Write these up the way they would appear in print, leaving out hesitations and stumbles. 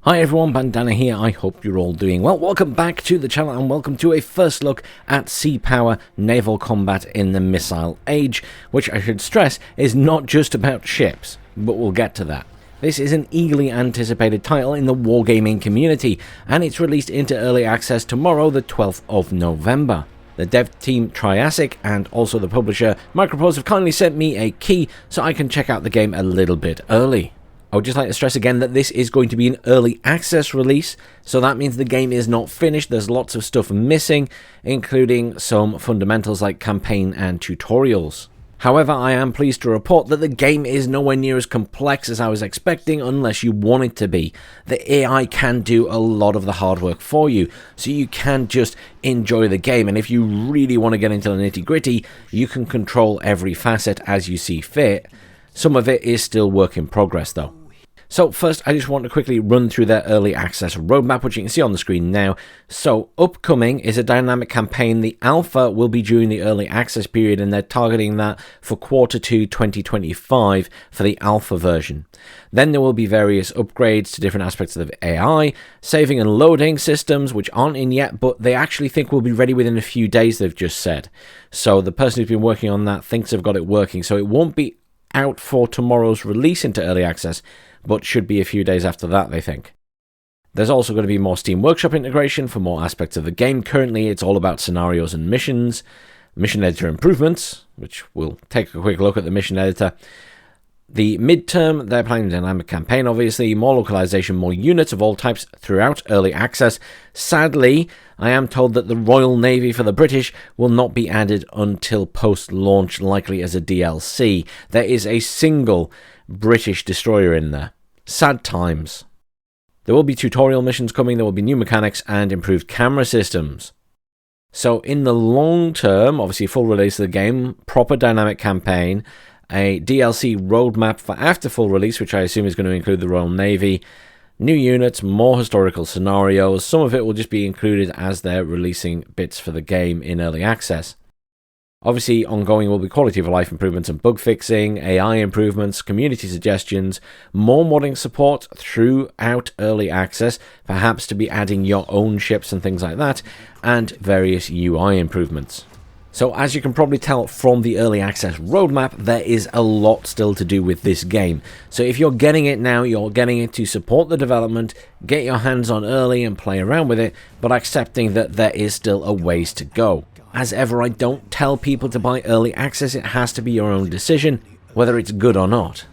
Hi everyone, Bandana here. I hope you're all doing well. Welcome back to the channel and welcome to a first look at sea power naval combat in the missile age, which I should stress is not just about ships, but we'll get to that. This is an eagerly anticipated title in the wargaming community, and it's released into early access tomorrow, the 12th of November. The dev team Triassic and also the publisher Micropose have kindly sent me a key so I can check out the game a little bit early. I would just like to stress again that this is going to be an early access release, so that means the game is not finished. There's lots of stuff missing, including some fundamentals like campaign and tutorials. However, I am pleased to report that the game is nowhere near as complex as I was expecting unless you want it to be. The AI can do a lot of the hard work for you, so you can just enjoy the game, and if you really want to get into the nitty-gritty, you can control every facet as you see fit. Some of it is still work in progress though. So first, I just want to quickly run through their early access roadmap, which you can see on the screen now. So upcoming is a dynamic campaign. The alpha will be during the early access period, and they're targeting that for Q2 2025 for the alpha version. Then there will be various upgrades to different aspects of the AI, saving and loading systems, which aren't in yet, but they actually think will be ready within a few days, they've just said. So the person who's been working on that thinks they've got it working, so it won't be out for tomorrow's release into early access, but should be a few days after that, they think. There's also going to be more Steam Workshop integration for more aspects of the game. Currently, it's all about scenarios and missions, mission editor improvements, which we'll take a quick look at the mission editor. The midterm, they're planning a dynamic campaign, obviously, more localization, more units of all types throughout early access. Sadly, I am told that the Royal Navy for the British will not be added until post-launch, likely as a DLC. There is a single British destroyer in there. Sad times. There will be tutorial missions coming, there will be new mechanics and improved camera systems. So in the long term, obviously full release of the game, proper dynamic campaign, a DLC roadmap for after full release, which I assume is going to include the Royal Navy, new units, more historical scenarios. Some of it will just be included as they're releasing bits for the game in early access. Obviously, ongoing will be quality of life improvements and bug fixing, AI improvements, community suggestions, more modding support throughout early access, perhaps to be adding your own ships and things like that, and various UI improvements. So as you can probably tell from the early access roadmap, there is a lot still to do with this game. So if you're getting it now, you're getting it to support the development, get your hands on early and play around with it, but accepting that there is still a ways to go. As ever, I don't tell people to buy early access, it has to be your own decision, whether it's good or not.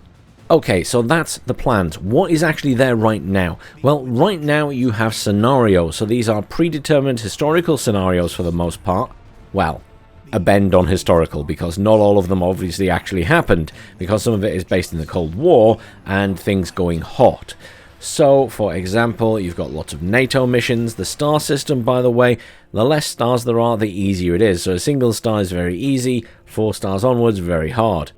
Okay, so that's the plans. What is actually there right now? Well, right now you have scenarios, so these are predetermined historical scenarios for the most part. Well, a bend on historical, because not all of them obviously actually happened, because some of it is based in the Cold War and things going hot. So, for example, you've got lots of NATO missions. The star system, by the way, the less stars there are, the easier it is. So a single star is very easy, 4 stars onwards, very hard.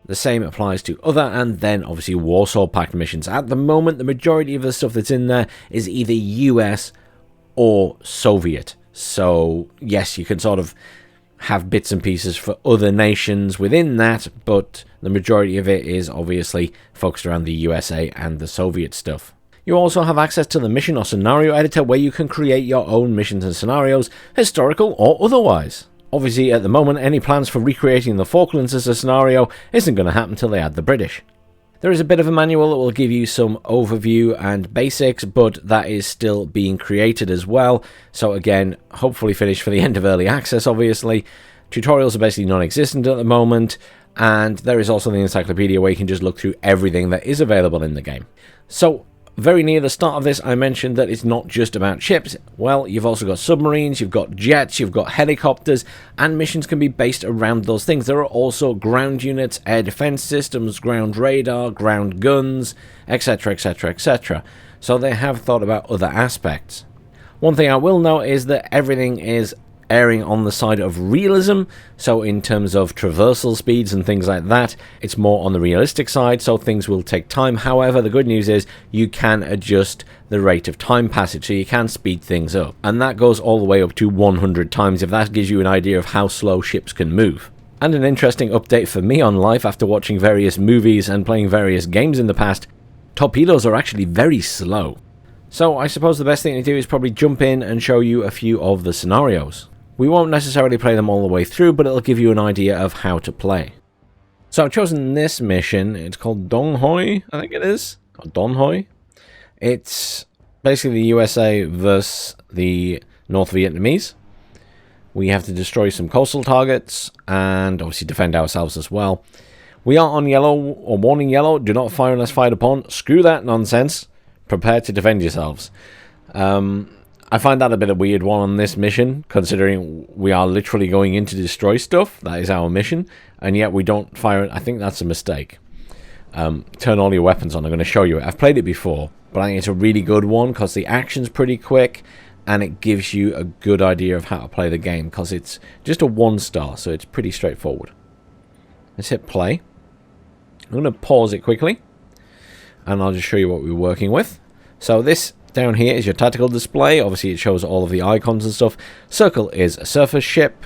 The same applies to other, and then obviously Warsaw Pact missions. At the moment, the majority of the stuff that's in there is either US or Soviet. So, yes, you can sort of have bits and pieces for other nations within that, but the majority of it is obviously focused around the USA and the Soviet stuff. You also have access to the mission or scenario editor where you can create your own missions and scenarios, historical or otherwise. Obviously, at the moment, any plans for recreating the Falklands as a scenario isn't going to happen until they add the British. There is a bit of a manual that will give you some overview and basics, but that is still being created as well. So again, hopefully finished for the end of early access, obviously. Tutorials are basically non-existent at the moment, and there is also the encyclopedia where you can just look through everything that is available in the game. So, very near the start of this, I mentioned that it's not just about ships. Well, you've also got submarines, you've got jets, you've got helicopters, and missions can be based around those things. There are also ground units, air defense systems, ground radar, ground guns, etc, etc, etc. So they have thought about other aspects. One thing I will note is that everything is erring on the side of realism, so in terms of traversal speeds and things like that, it's more on the realistic side, so things will take time. However, the good news is you can adjust the rate of time passage, so you can speed things up, and that goes all the way up to 100 times, if that gives you an idea of how slow ships can move. And an interesting update for me on life after watching various movies and playing various games in the past, torpedoes are actually very slow. So I suppose the best thing to do is probably jump in and show you a few of the scenarios. We won't necessarily play them all the way through, but it'll give you an idea of how to play. So I've chosen this mission. It's called Dong Hoi, I think it is. Or Don Hoi. It's basically the USA versus the North Vietnamese. We have to destroy some coastal targets and obviously defend ourselves as well. We are on yellow, or warning yellow. Do not fire unless fired upon. Screw that nonsense. Prepare to defend yourselves. I find that a bit of a weird one on this mission, considering we are literally going in to destroy stuff. That is our mission, and yet we don't fire it. I think that's a mistake. Turn all your weapons on. I'm going to show you it. I've played it before, but I think it's a really good one because the action's pretty quick, and it gives you a good idea of how to play the game because it's just a 1-star, so it's pretty straightforward. Let's hit play. I'm going to pause it quickly, and I'll just show you what we're working with. So this down here is your tactical display. Obviously, it shows all of the icons and stuff. Circle is a surface ship.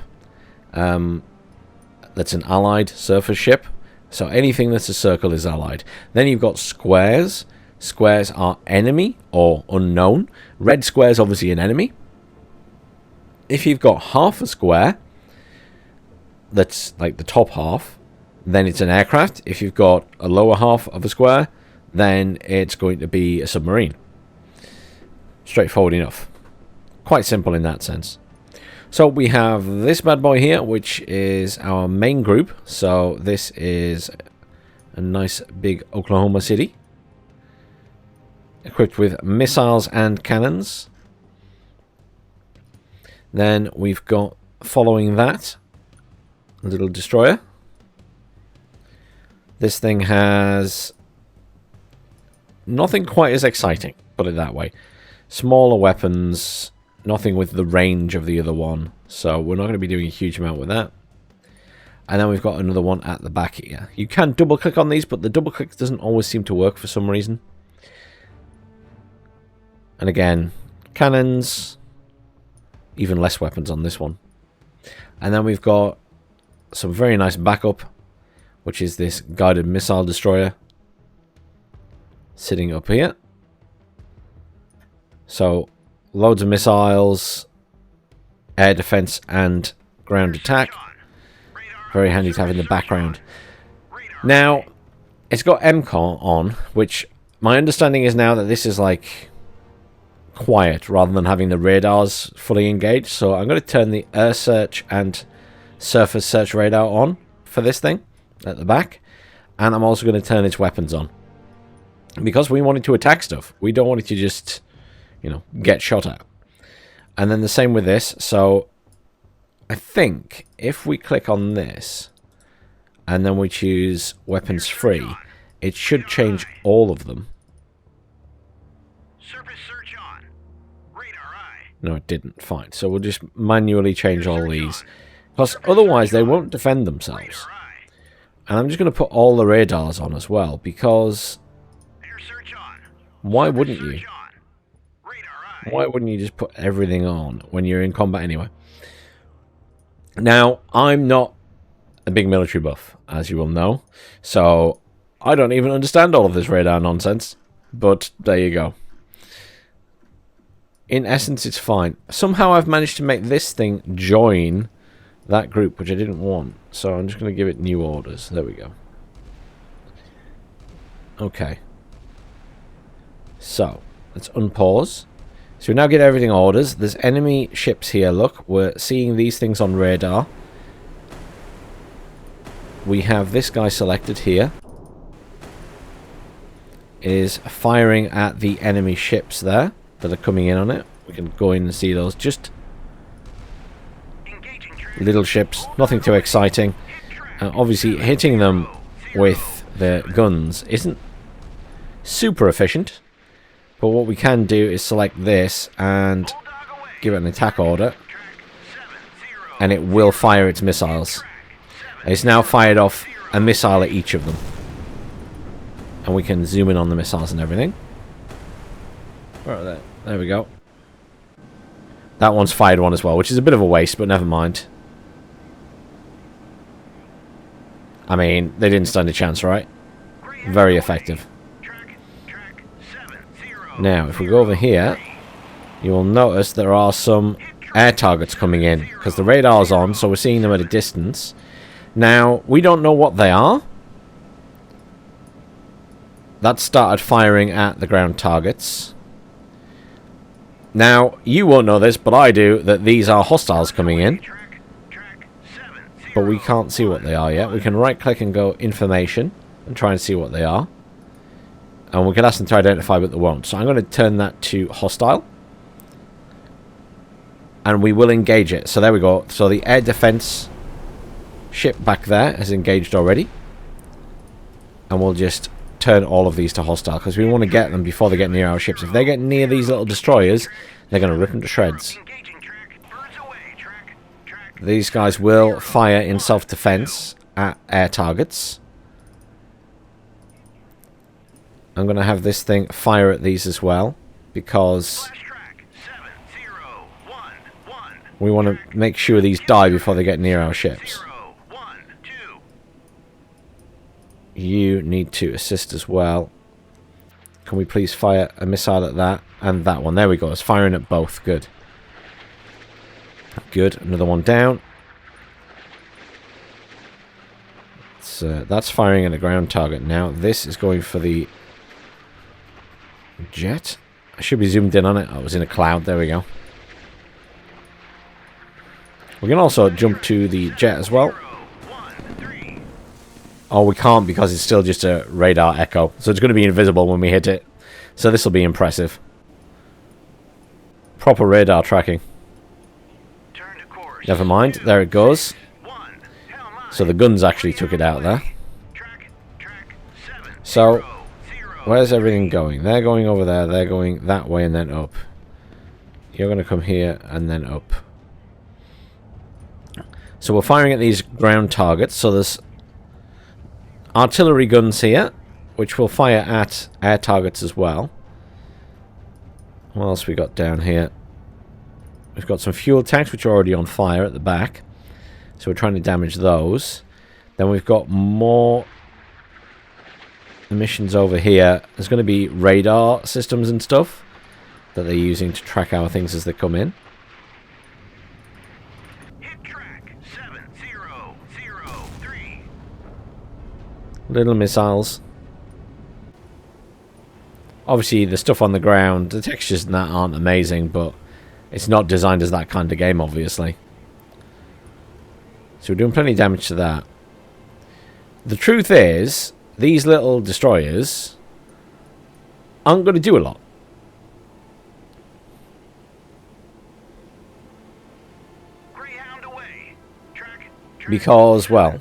That's an allied surface ship. So anything that's a circle is allied. Then you've got squares. Squares are enemy or unknown. Red square is obviously an enemy. If you've got half a square, that's like the top half, then it's an aircraft. If you've got a lower half of a square, then it's going to be a submarine. Straightforward enough. Quite simple in that sense. So we have this bad boy here, which is our main group. So this is a nice big Oklahoma City, equipped with missiles and cannons. Then we've got, following that, a little destroyer. This thing has nothing quite as exciting, put it that way. Smaller weapons, nothing with the range of the other one, so we're not going to be doing a huge amount with that. And then we've got another one at the back here. You can double click on these, but the double click doesn't always seem to work for some reason. And again, cannons, even less weapons on this one. And then we've got some very nice backup, which is this guided missile destroyer sitting up here. So loads of missiles, air defense and ground attack. Very handy to have in the background. Now, it's got MCOR on, which my understanding is now that this is like quiet rather than having the radars fully engaged. So I'm going to turn the air search and surface search radar on for this thing at the back. And I'm also going to turn its weapons on. Because we want it to attack stuff. We don't want it to just, you know, get shot at. And then the same with this. So I think if we click on this and then we choose weapons free, it should change all of them. Surface search on. Radar eye. No, it didn't. Fine. So we'll just manually change all these. Because otherwise they won't defend themselves. And I'm just going to put all the radars on as well. Because why wouldn't you? Why wouldn't you just put everything on when you're in combat anyway? Now, I'm not a big military buff, as you will know. So, I don't even understand all of this radar nonsense. But, there you go. In essence, it's fine. Somehow I've managed to make this thing join that group, which I didn't want. So, I'm just going to give it new orders. There we go. Okay. So, let's unpause. So we now get everything orders. There's enemy ships here, look. We're seeing these things on radar. We have this guy selected here. Is firing at the enemy ships there that are coming in on it. We can go in and see those. Just little ships, nothing too exciting. Obviously, hitting them with the guns isn't super efficient. But what we can do is select this and give it an attack order. And it's now fired off a missile at each of them. And we can zoom in on the missiles and everything. And it will fire its missiles. It's now fired off a missile at each of them. And we can zoom in on the missiles and everything. Right there we go. That one's fired one as well, which is a bit of a waste, but never mind. I mean, they didn't stand a chance, right? Very effective. Now, if we go over here, you will notice there are some air targets coming in, because the radar's on, so we're seeing them at a distance. Now, we don't know what they are. That started firing at the ground targets. Now, you won't know this, but I do, that these are hostiles coming in. But we can't see what they are yet. We can right-click and go Information and try and see what they are. And we can ask them to identify, but they won't. So I'm going to turn that to Hostile. And we will engage it. So there we go. So the air defense ship back there has engaged already. And we'll just turn all of these to hostile, because we want to get them before they get near our ships. If they get near these little destroyers, they're going to rip them to shreds. These guys will fire in self-defense at air targets. I'm going to have this thing fire at these as well, because we want to make sure these die before they get near our ships. You need to assist as well. Can we please fire a missile at that? And that one. There we go. It's firing at both. Good. Good. Another one down. That's firing at a ground target now. This is going for the jet. I should be zoomed in on it. Oh, it was in a cloud. There we go. We can also jump to the jet as well. Oh, we can't because it's still just a radar echo. So it's going to be invisible when we hit it. So this will be impressive. Proper radar tracking. Never mind. There it goes. So the guns actually took it out there. So, where's everything going? They're going over there. They're going that way and then up. You're going to come here and then up. So we're firing at these ground targets. So there's artillery guns here, which will fire at air targets as well. What else we got down here? We've got some fuel tanks, which are already on fire at the back. So we're trying to damage those. Then we've got more missions over here. There's going to be radar systems and stuff that they're using to track our things as they come in. Little missiles. Obviously, the stuff on the ground, the textures and that aren't amazing, but it's not designed as that kind of game, obviously. So we're doing plenty of damage to that. The truth is, these little destroyers aren't going to do a lot. Because, well,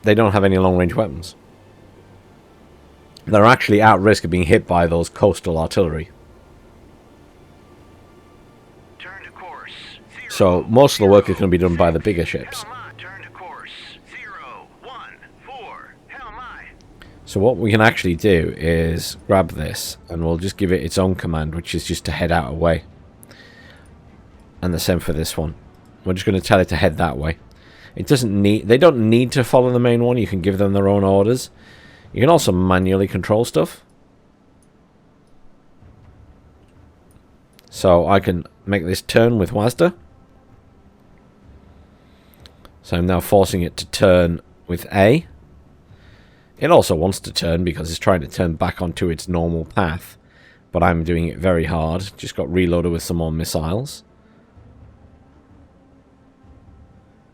they don't have any long-range weapons. They're actually at risk of being hit by those coastal artillery. So most of the work is going to be done by the bigger ships. So what we can actually do is grab this and we'll just give it its own command, which is just to head out away. And the same for this one. We're just going to tell it to head that way. It doesn't need, they don't need to follow the main one. You can give them their own orders. You can also manually control stuff. So I can make this turn with WASD. So I'm now forcing it to turn with A. It also wants to turn because it's trying to turn back onto its normal path. But I'm doing it very hard. Just got reloaded with some more missiles.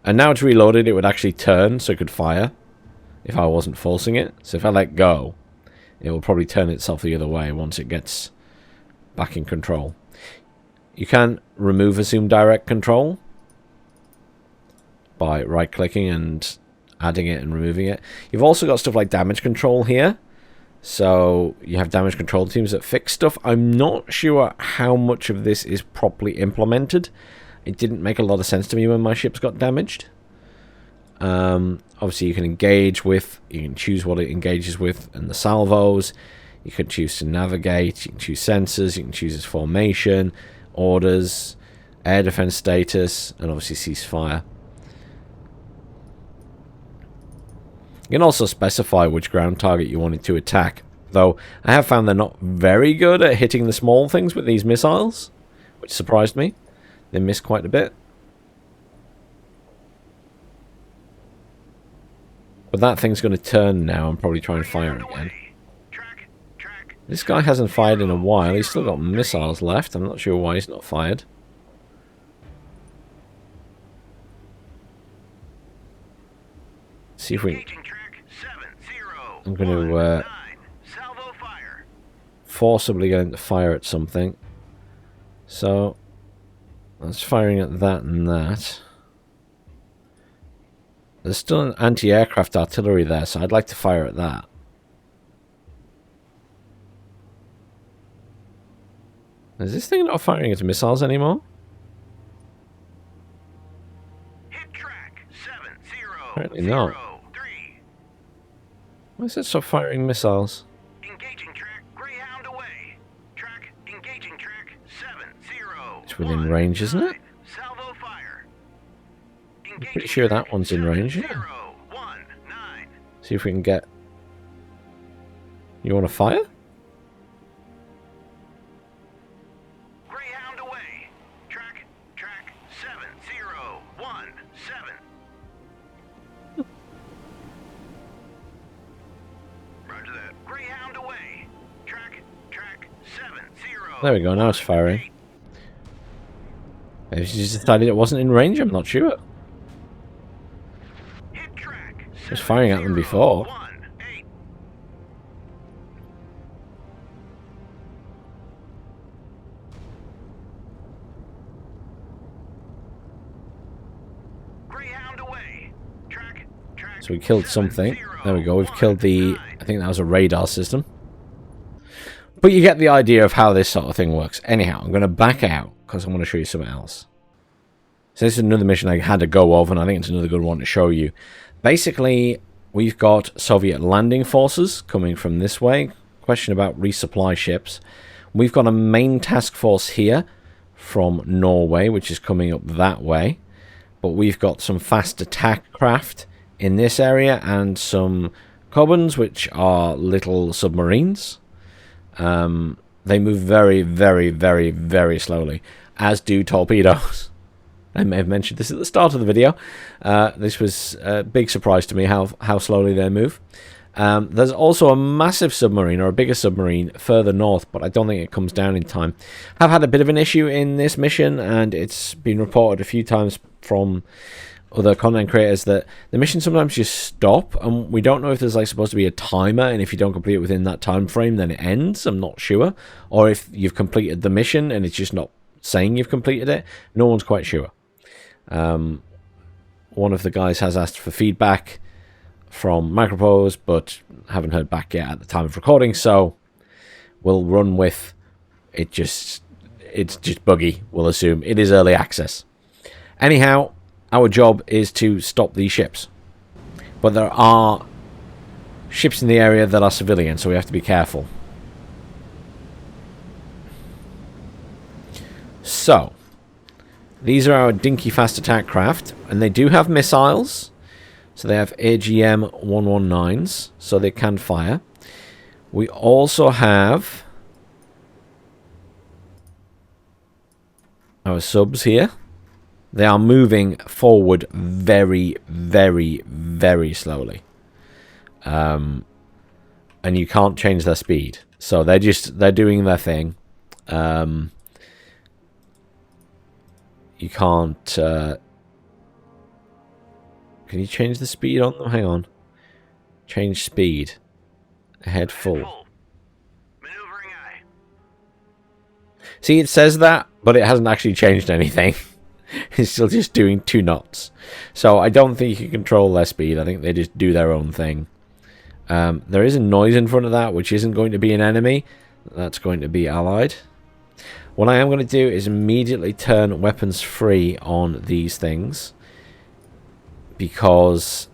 And now it's reloaded, it would actually turn so it could fire if I wasn't forcing it. So if I let go, it will probably turn itself the other way once it gets back in control. You can remove Assume Direct Control by right-clicking and adding it and removing it. You've also got stuff like damage control here. So you have damage control teams that fix stuff. I'm not sure how much of this is properly implemented. It didn't make a lot of sense to me when my ships got damaged. Obviously, you can engage with, you can choose what it engages with, and the salvos. You can choose to navigate, you can choose sensors, you can choose its formation, orders, air defense status, and obviously ceasefire. You can also specify which ground target you wanted to attack. though I have found they're not very good at hitting the small things with these missiles, which surprised me. They miss quite a bit. But that thing's going to turn now and probably try and fire again. This guy hasn't fired in a while. He's still got missiles left. I'm not sure why he's not fired. See if we... I'm going to forcibly get him to fire at something. So, that's firing at that and that. There's still an anti-aircraft artillery there, so I'd like to fire at that. Is this thing not firing its missiles anymore? Hit track 70. Apparently not. Why is it stop firing missiles? Engaging track Greyhound away. Track engaging track 70. It's within range, isn't it? Salvo fire. I'm pretty sure that one's in range. Yeah. 019. See if we can get... You want to fire? Greyhound away. Track 7017. Roger that. Greyhound away. Track 70. There we go, now it's firing. Maybe she just decided it wasn't in range, I'm not sure. Hit track. It was firing at them before. 18. Greyhound away. Track So we killed something. There we go, we've killed the... I think that was a radar system. But you get the idea of how this sort of thing works. Anyhow, I'm going to back out because I want to show you something else. So this is another mission I had to go over, and I think it's another good one to show you. Basically, we've got Soviet landing forces coming from this way. Question about resupply ships. We've got a main task force here from Norway, which is coming up that way. But we've got some fast attack craft in this area and some Kobans, which are little submarines. They move very, very, very, very slowly, as do torpedoes. I may have mentioned this at the start of the video. This was a big surprise to me how slowly they move. There's also a massive submarine, or a bigger submarine, further north, but I don't think it comes down in time. I've had a bit of an issue in this mission, and it's been reported a few times from other content creators that the mission sometimes just stop, and we don't know if there's like supposed to be a timer, and if you don't complete it within that time frame, then it ends. I'm not sure. Or if you've completed the mission and it's just not saying you've completed it. No one's quite sure. One of the guys has asked for feedback from Micropose, but haven't heard back yet at the time of recording, so we'll run with it. It's just buggy, we'll assume. It is early access. Anyhow, our job is to stop these ships. But there are ships in the area that are civilian, so we have to be careful. So, these are our dinky fast attack craft, and they do have missiles. So they have AGM 119s, so they can fire. We also have our subs here. They are moving forward very, very, very slowly. And you can't change their speed. So they're doing their thing. You can't... Can you change the speed on them? Hang on. Change speed. Ahead full. Maneuvering eye. See, it says that, but it hasn't actually changed anything. It's still just doing 2 knots. So I don't think you can control their speed. I think they just do their own thing. There is a noise in front of that, which isn't going to be an enemy. That's going to be allied. What I am going to do is immediately turn weapons free on these things, because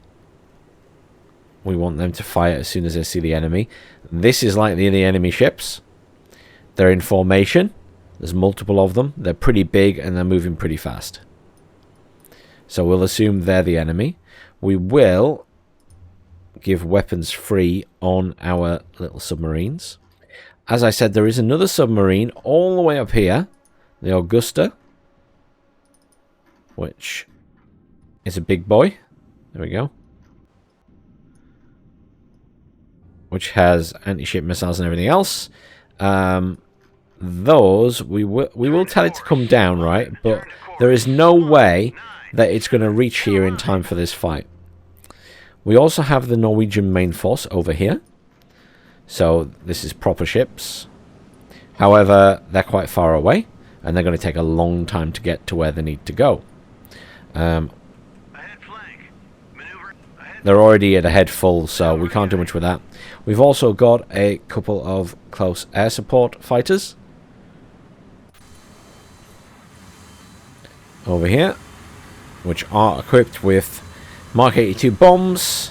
we want them to fire as soon as they see the enemy. This is like the enemy ships. They're in formation. There's multiple of them. They're pretty big and they're moving pretty fast. So we'll assume they're the enemy. We will give weapons free on our little submarines. As I said, there is another submarine all the way up here, the Augusta, which is a big boy. There we go. Which has anti-ship missiles and everything else. Those, we will tell it to come down, right? But there is no way that it's going to reach here in time for this fight. We also have the Norwegian main force over here. So this is proper ships. However, they're quite far away, and they're going to take a long time to get to where they need to go. They're already at a head full, so we can't do much with that. We've also got a couple of close air support fighters over here, which are equipped with Mark 82 bombs,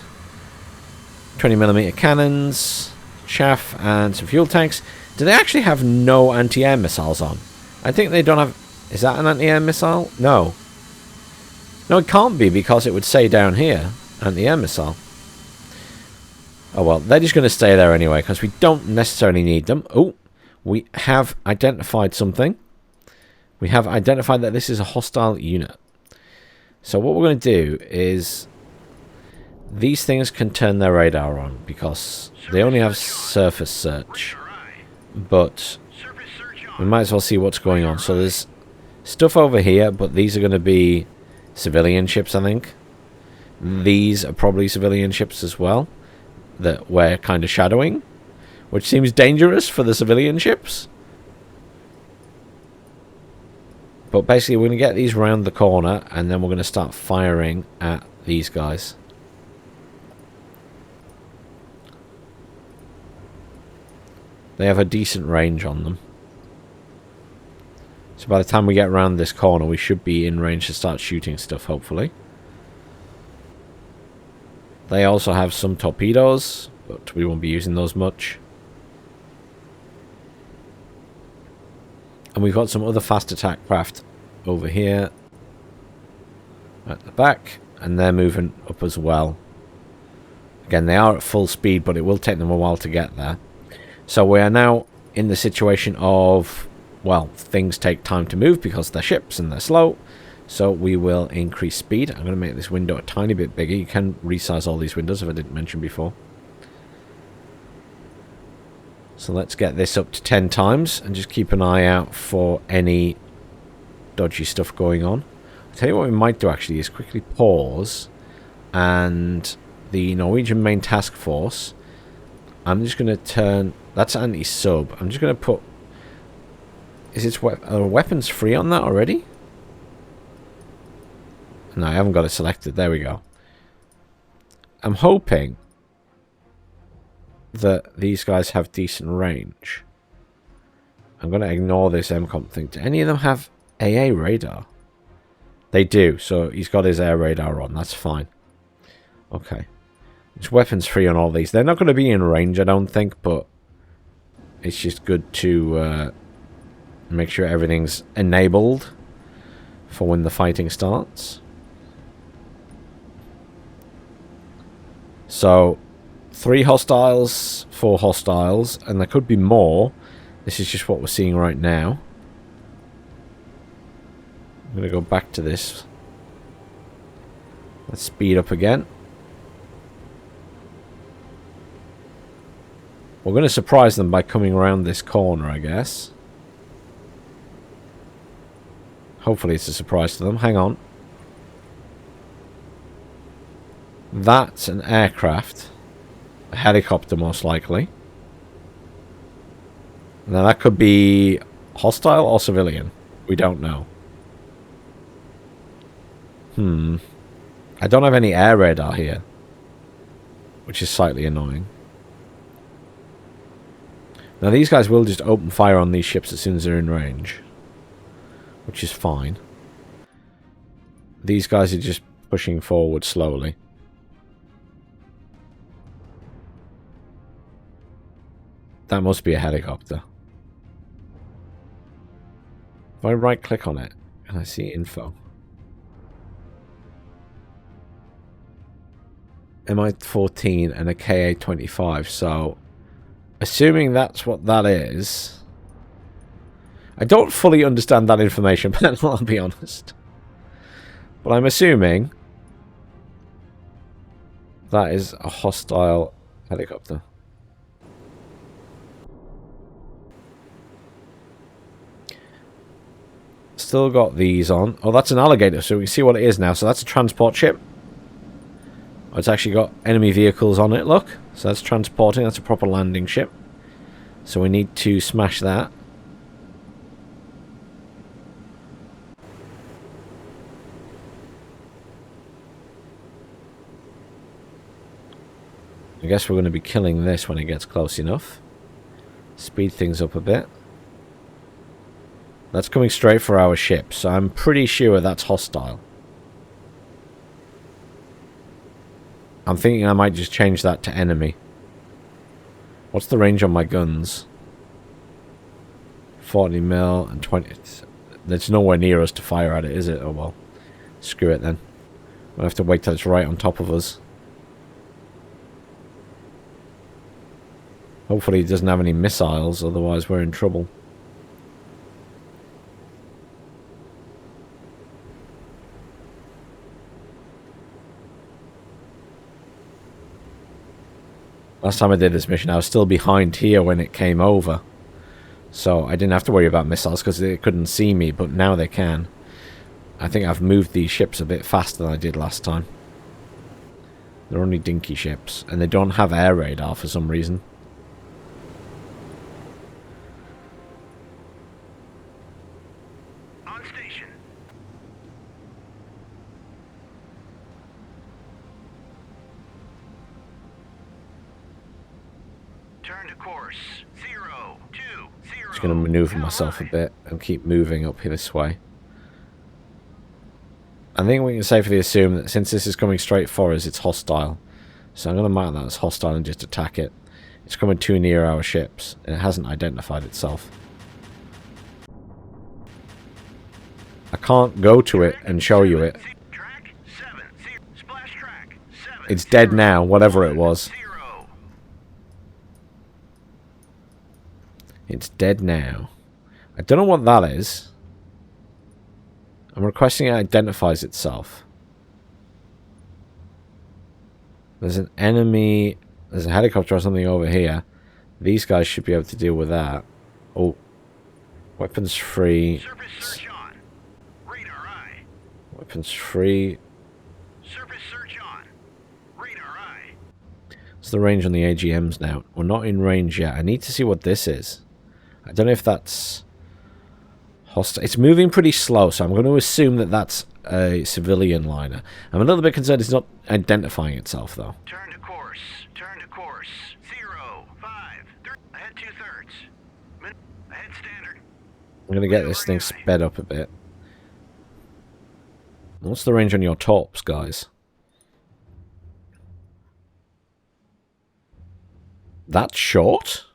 20mm cannons, chaff, and some fuel tanks. Do they actually have no anti-air missiles on? I think they don't have... Is that an anti-air missile? No. No, it can't be, because it would say down here, anti-air missile. Oh well, they're just going to stay there anyway, because we don't necessarily need them. Oh, we have identified something. We have identified that this is a hostile unit. So what we're going to do is... These things can turn their radar on, because they only have surface search. But we might as well see what's going on. So there's stuff over here, but these are going to be civilian ships, I think. These are probably civilian ships as well, that we're kind of shadowing, which seems dangerous for the civilian ships. But basically we're going to get these round the corner, and then we're going to start firing at these guys. They have a decent range on them. So by the time we get around this corner, we should be in range to start shooting stuff, hopefully. They also have some torpedoes, but we won't be using those much. And we've got some other fast attack craft over here at the back, and they're moving up as well. Again, they are at full speed, but it will take them a while to get there. So we are now in the situation of, well, things take time to move because they're ships and they're slow. So we will increase speed. I'm going to make this window a tiny bit bigger. You can resize all these windows if I didn't mention before. So let's get this up to 10 times and just keep an eye out for any dodgy stuff going on. I'll tell you what we might do actually is quickly pause, and the Norwegian main task force, I'm just going to turn... That's anti-sub. I'm just going to put... Is its weapons free on that already? No, I haven't got it selected. There we go. I'm hoping that these guys have decent range. I'm going to ignore this MCOM thing. Do any of them have AA radar? They do. So he's got his air radar on. That's fine. Okay. It's weapons free on all these. They're not going to be in range, I don't think, but it's just good to make sure everything's enabled for when the fighting starts. So, 3 hostiles, 4 hostiles, and there could be more. This is just what we're seeing right now. I'm going to go back to this. Let's speed up again. We're going to surprise them by coming around this corner, I guess. Hopefully it's a surprise to them. Hang on. That's an aircraft. A helicopter, most likely. Now, that could be hostile or civilian. We don't know. I don't have any air radar here, which is slightly annoying. Now, these guys will just open fire on these ships as soon as they're in range, which is fine. These guys are just pushing forward slowly. That must be a helicopter. If I right-click on it, can I see info? MI-14 and a KA-25, so assuming that's what that is... I don't fully understand that information, but I'll be honest. But I'm assuming that is a hostile helicopter. Still got these on. Oh, that's an alligator, so we can see what it is now. So that's a transport ship. Oh, it's actually got enemy vehicles on it, look. So that's transporting, that's a proper landing ship. So we need to smash that. I guess we're going to be killing this when it gets close enough. Speed things up a bit. That's coming straight for our ship, so I'm pretty sure that's hostile. I'm thinking I might just change that to enemy. What's the range on my guns? 40 mil and 20. There's nowhere near us to fire at it, is it? Oh well. Screw it then. We'll have to wait till it's right on top of us. Hopefully he doesn't have any missiles, otherwise we're in trouble. Last time I did this mission, I was still behind here when it came over. So I didn't have to worry about missiles because they couldn't see me, but now they can. I think I've moved these ships a bit faster than I did last time. They're only dinky ships, and they don't have air radar for some reason. On station. Turn to course. 0, 2, 0. Just going to maneuver myself a bit and keep moving up here this way. I think we can safely assume that since this is coming straight for us, it's hostile. So I'm going to mark that as hostile and just attack it. It's coming too near our ships, and it hasn't identified itself. I can't go to it and show you it. Track 7, 0. Splash track 7. It's dead now, whatever it was. 0. It's dead now. I don't know what that is. I'm requesting it identifies itself. There's an enemy... There's a helicopter or something over here. These guys should be able to deal with that. Oh. Weapons free. Surface search on. Radar eye. Weapons free. Surface search on. Radar eye. What's the range on the AGMs now? We're not in range yet. I need to see what this is. I don't know if that's... hostile. It's moving pretty slow, so I'm going to assume that that's a civilian liner. I'm a little bit concerned it's not identifying itself, though. Turn to course. Turn to course. 0, 5, 3. Ahead 2/3. Ahead standard. I'm going to get this thing sped up a bit. What's the range on your tops, guys? That's short?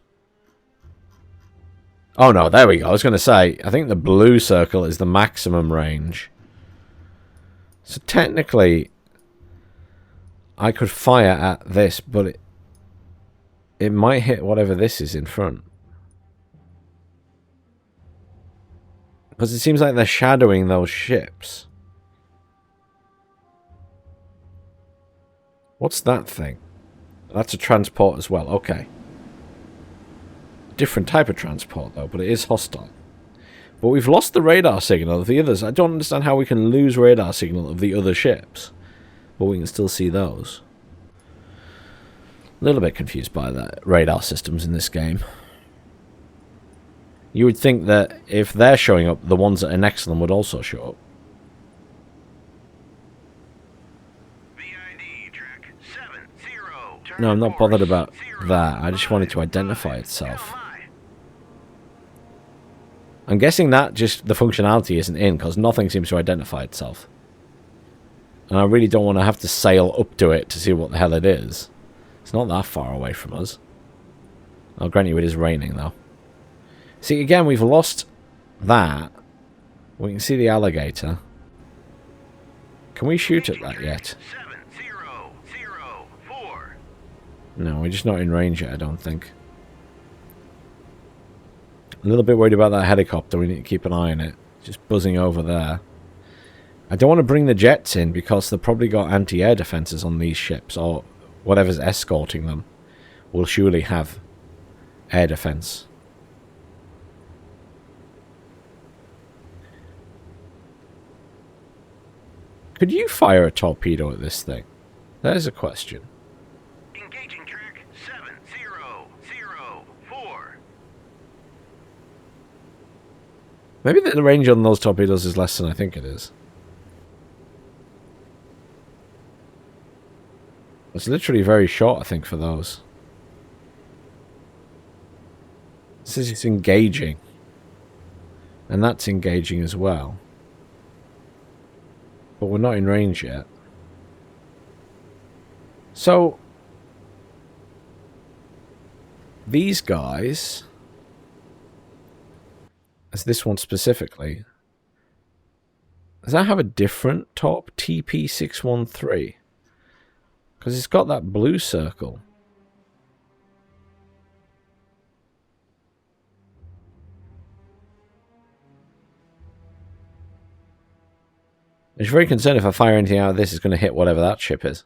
Oh no, there we go. I was going to say, I think the blue circle is the maximum range. So technically, I could fire at this, but it might hit whatever this is in front. Because it seems like they're shadowing those ships. What's that thing? That's a transport as well. Okay. Different type of transport, though, but it is hostile. But we've lost the radar signal of the others. I don't understand how we can lose radar signal of the other ships. But we can still see those. A little bit confused by the radar systems in this game. You would think that if they're showing up, the ones that are next to them would also show up. VID track 7, 0. Turn No, I'm to not bothered course. about 0, that. I just 5, wanted to identify 5. itself. LI. I'm guessing that just the functionality isn't in because nothing seems to identify itself. And I really don't want to have to sail up to it to see what the hell it is. It's not that far away from us. I'll grant you it is raining though. See, again, we've lost that. We can see the alligator. Can we shoot at that yet? 7, 0, 0. No, we're just not in range yet, I don't think. A little bit worried about that helicopter. We need to keep an eye on it. Just buzzing over there. I don't want to bring the jets in because they've probably got anti-air defenses on these ships, or whatever's escorting them will surely have air defense. Could you fire a torpedo at this thing? There's a question. Engaging track 7004. Maybe the range on those torpedoes is less than I think it is. It's literally very short, I think, for those. It says it's engaging. And that's engaging as well. But we're not in range yet. So, these guys, as this one specifically, does that have a different top? TP613? Because it's got that blue circle. I'm just very concerned if I fire anything out of this, it's going to hit whatever that ship is.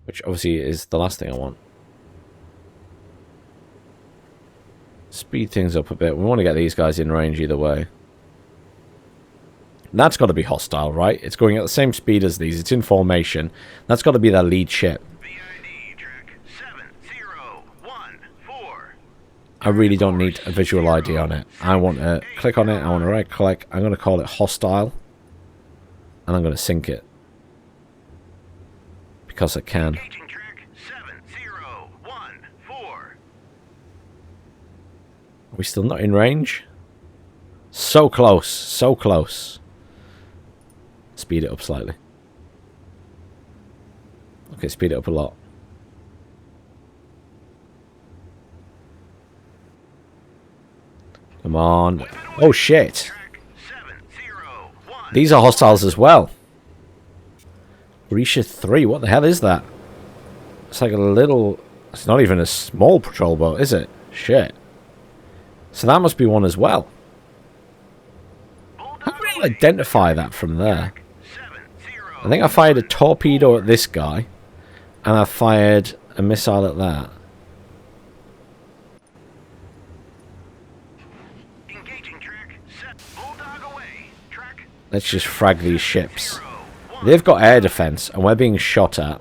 Which obviously is the last thing I want. Speed things up a bit. We want to get these guys in range either way. That's got to be hostile, right? It's going at the same speed as these. It's in formation. That's got to be their lead ship. VID track 7014. I really don't need a visual ID on it. I want to click on it. I want to right click. I'm going to call it hostile. And I'm going to sink it. Because I can. Engaging track 7014. Are we still not in range? So close. So close. Speed it up slightly. Okay, speed it up a lot. Come on. Oh, shit. These are hostiles as well. Grisha 3. What the hell is that? It's like a little... It's not even a small patrol boat, is it? Shit. So that must be one as well. How can we identify that from there? I think I fired a torpedo at this guy. And I fired a missile at that. Let's just frag these ships. They've got air defense, and we're being shot at.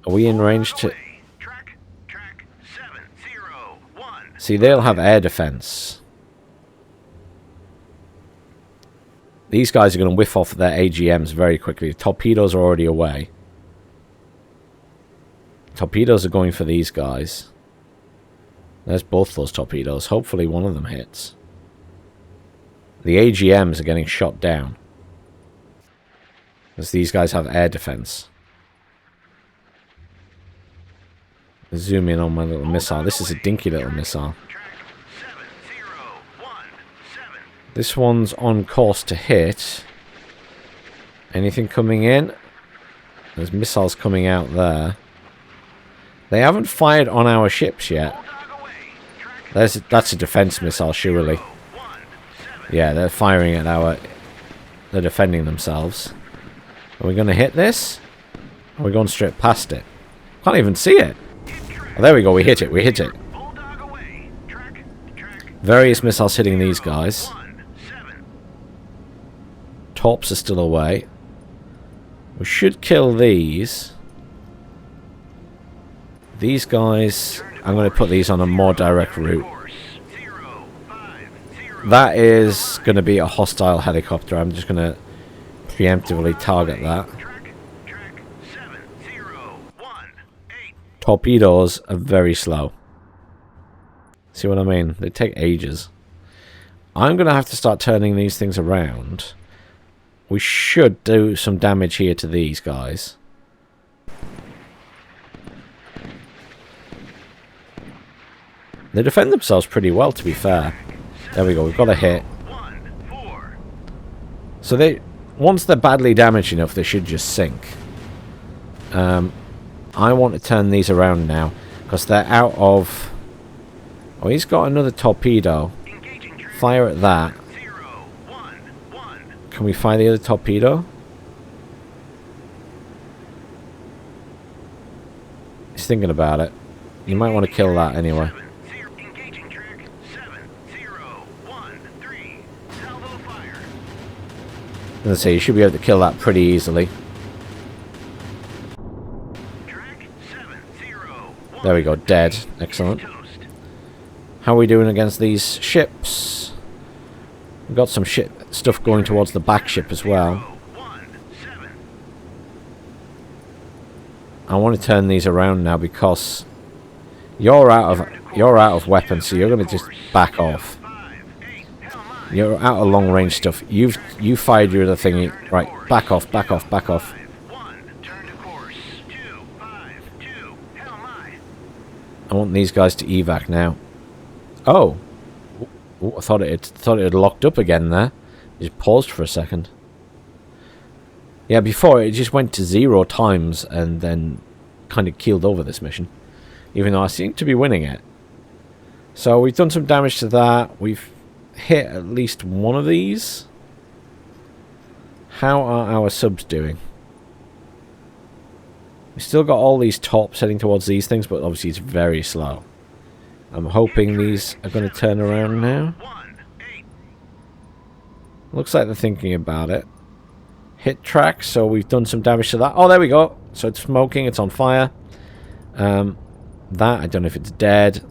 Are we in range to... See, they'll have air defense. These guys are going to whiff off their AGMs very quickly. The torpedoes are already away. Torpedoes are going for these guys. There's both those torpedoes. Hopefully one of them hits. The AGMs are getting shot down. Because these guys have air defense. Zoom in on my little missile. This is a dinky little missile. This one's on course to hit. Anything coming in? There's missiles coming out there. They haven't fired on our ships yet. That's a defense missile, surely. Yeah, they're firing at our... They're defending themselves. Are we going to hit this? Or are we going straight past it? Can't even see it. Oh, there we go, we hit it, we hit it. Various missiles hitting these guys. Torps are still away. We should kill these. These guys, I'm going to put these on a more direct route. That is going to be a hostile helicopter. I'm just going to preemptively target that. Torpedoes are very slow. See what I mean? They take ages. I'm going to have to start turning these things around. We should do some damage here to these guys. They defend themselves pretty well, to be fair. There we go, we've got a hit. So once they're badly damaged enough, they should just sink. I want to turn these around now, because they're out of... Oh, he's got another torpedo. Fire at that. Can we fire the other torpedo? He's thinking about it. You might want to kill that anyway. Let's say you should be able to kill that pretty easily. There we go, dead. Excellent. How are we doing against these ships? We've got some stuff going towards the back ship as well. I want to turn these around now because you're out of weapons, so you're going to just back off. You're out of long range stuff. You fired your other thingy. Right, back off, back off, back off. I want these guys to evac now. Oh, ooh, I thought it had locked up again there. Just paused for a second. Yeah, before it just went to 0 times and then kind of keeled over this mission, even though I seem to be winning it. So we've done some damage to that. We've hit at least one of these. How are our subs doing? We still got all these tops heading towards these things, but obviously it's very slow. I'm hoping these are going to turn around now. Looks like they're thinking about it. Hit track, so we've done some damage to that. Oh, there we go. So it's smoking, it's on fire. That, I don't know if it's dead.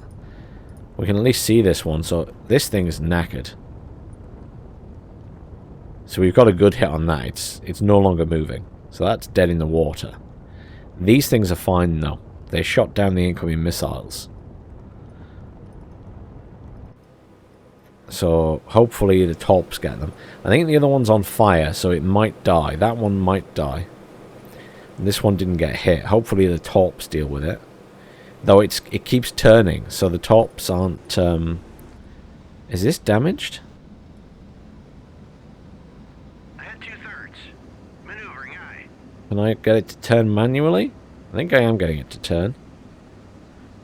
We can at least see this one, so this thing is knackered. So we've got a good hit on that. It's no longer moving. So that's dead in the water. These things are fine, though. They shot down the incoming missiles. So hopefully the tops get them. I think the other one's on fire, so it might die. That one might die. This one didn't get hit. Hopefully the tops deal with it. Though it keeps turning, so the tops aren't... Is this damaged? Can I get it to turn manually? I think I am getting it to turn.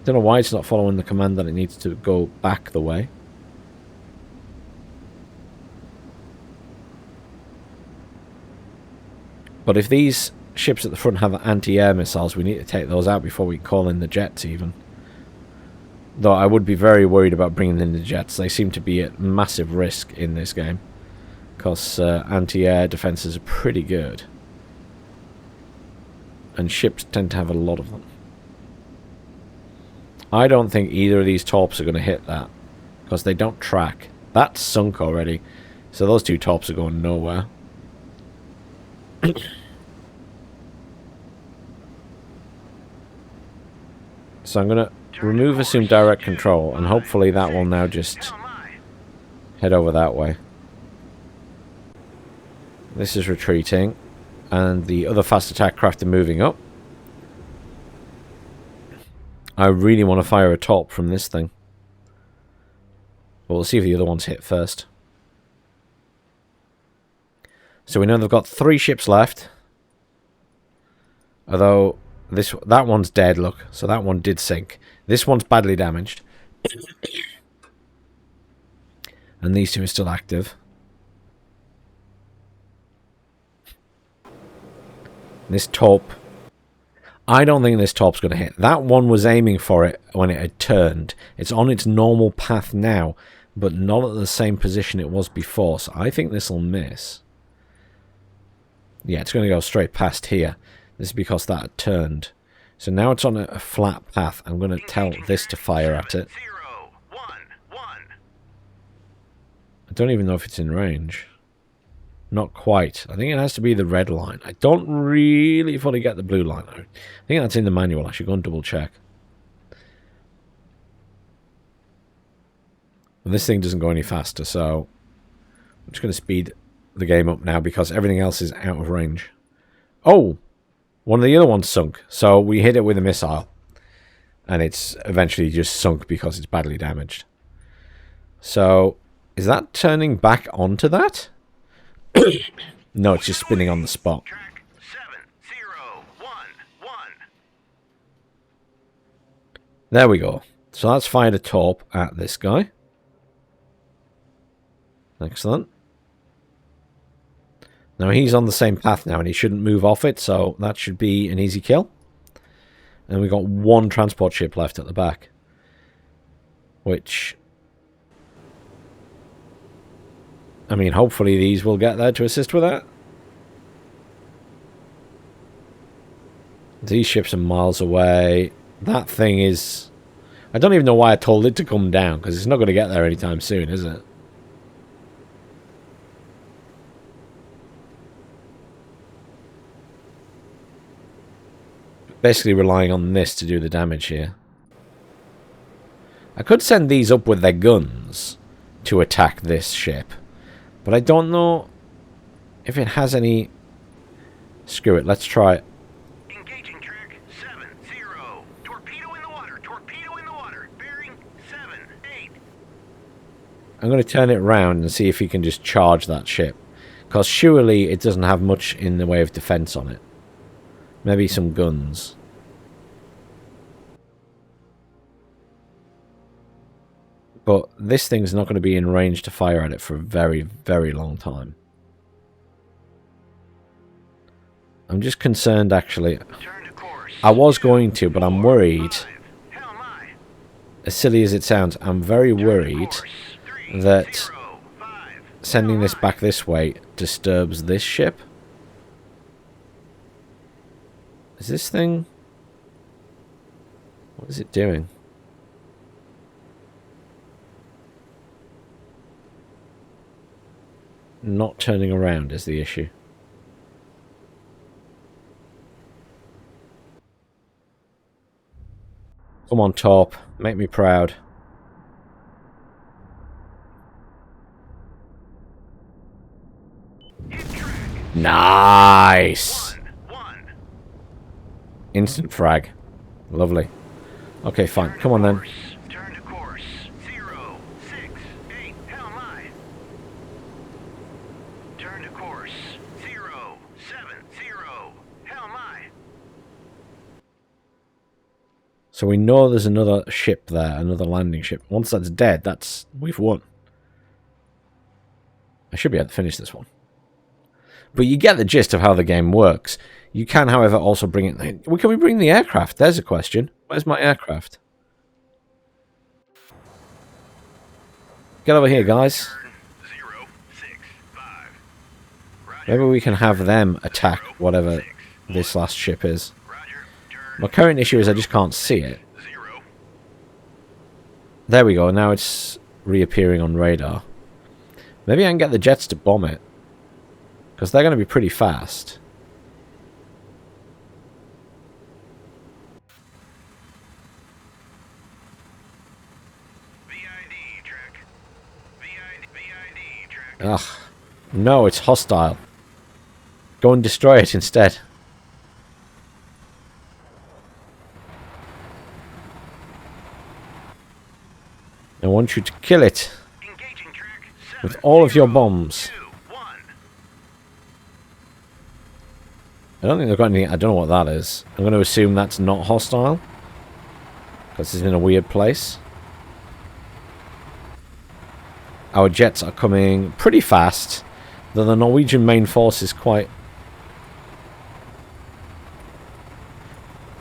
Don't know why it's not following the command that it needs to go back the way. But if these ships at the front have anti-air missiles, we need to take those out before we call in the jets even. Though I would be very worried about bringing in the jets. They seem to be at massive risk in this game. Because anti-air defenses are pretty good. And ships tend to have a lot of them. I don't think either of these torps are going to hit that. Because they don't track. That's sunk already. So those two torps are going nowhere. So I'm going to remove assume direct control. And hopefully that will now just head over that way. This is retreating. And the other fast attack craft are moving up. I really want to fire a top from this thing. But we'll see if the other ones hit first. So we know they've got 3 ships left. Although that one's dead, look. So that one did sink. This one's badly damaged. And these two are still active. This top, I don't think this top's going to hit. That one was aiming for it when it had turned. It's on its normal path now, but not at the same position it was before. So I think this will miss. Yeah, it's going to go straight past here. This is because that had turned. So now it's on a flat path. I'm going to tell this to fire at it. I don't even know if it's in range. Not quite. I think it has to be the red line. I don't really fully get the blue line. I think that's in the manual. I should go and double check. Well, this thing doesn't go any faster, so I'm just going to speed the game up now because everything else is out of range. Oh! One of the other ones sunk. So we hit it with a missile. And it's eventually just sunk because it's badly damaged. So, is that turning back onto that? No, it's just spinning on the spot. Track 7011. There we go. So that's fired a torp at this guy. Excellent. Now he's on the same path now and he shouldn't move off it, so that should be an easy kill. And we've got one transport ship left at the back. Which... I mean, hopefully these will get there to assist with that. These ships are miles away. That thing is... I don't even know why I told it to come down, because it's not going to get there anytime soon, is it? Basically relying on this to do the damage here. I could send these up with their guns to attack this ship, but I don't know if it has any... Screw it, let's try it. Engaging track 70. Torpedo in the water. Torpedo in the water. Bearing 78. I'm going to turn it round and see if he can just charge that ship, because surely it doesn't have much in the way of defense on it. Maybe some guns. But this thing's not going to be in range to fire at it for a very, very long time. I'm just concerned, actually. Turn to course. I was going to, but I'm worried. 5. Hell my. As silly as it sounds, I'm very worried that sending this back this way disturbs this ship. Is this thing... What is it doing? Not turning around is the issue. Come on, Torp. Make me proud. Nice! Instant frag. Lovely. Okay, fine. Come on then. Turn to course 068. Hell my. Turn to course 070. Hell my. So we know there's another ship there, another landing ship. Once that's dead, we've won. I should be able to finish this one. But you get the gist of how the game works. You can, however, also bring it... Can we bring the aircraft? There's a question. Where's my aircraft? Get over here, guys. 065. Maybe we can have them attack whatever this last ship is. Roger. My current issue is I just can't see it. 0. There we go. Now it's reappearing on radar. Maybe I can get the jets to bomb it. Because they're going to be pretty fast. VID track. VID track. Ugh. No, it's hostile. Go and destroy it instead. I want you to kill it. Engaging track With all of your bombs. 721. I don't think they've got anything. I don't know what that is. I'm going to assume that's not hostile. Because it's in a weird place. Our jets are coming pretty fast. Though the Norwegian main force is quite...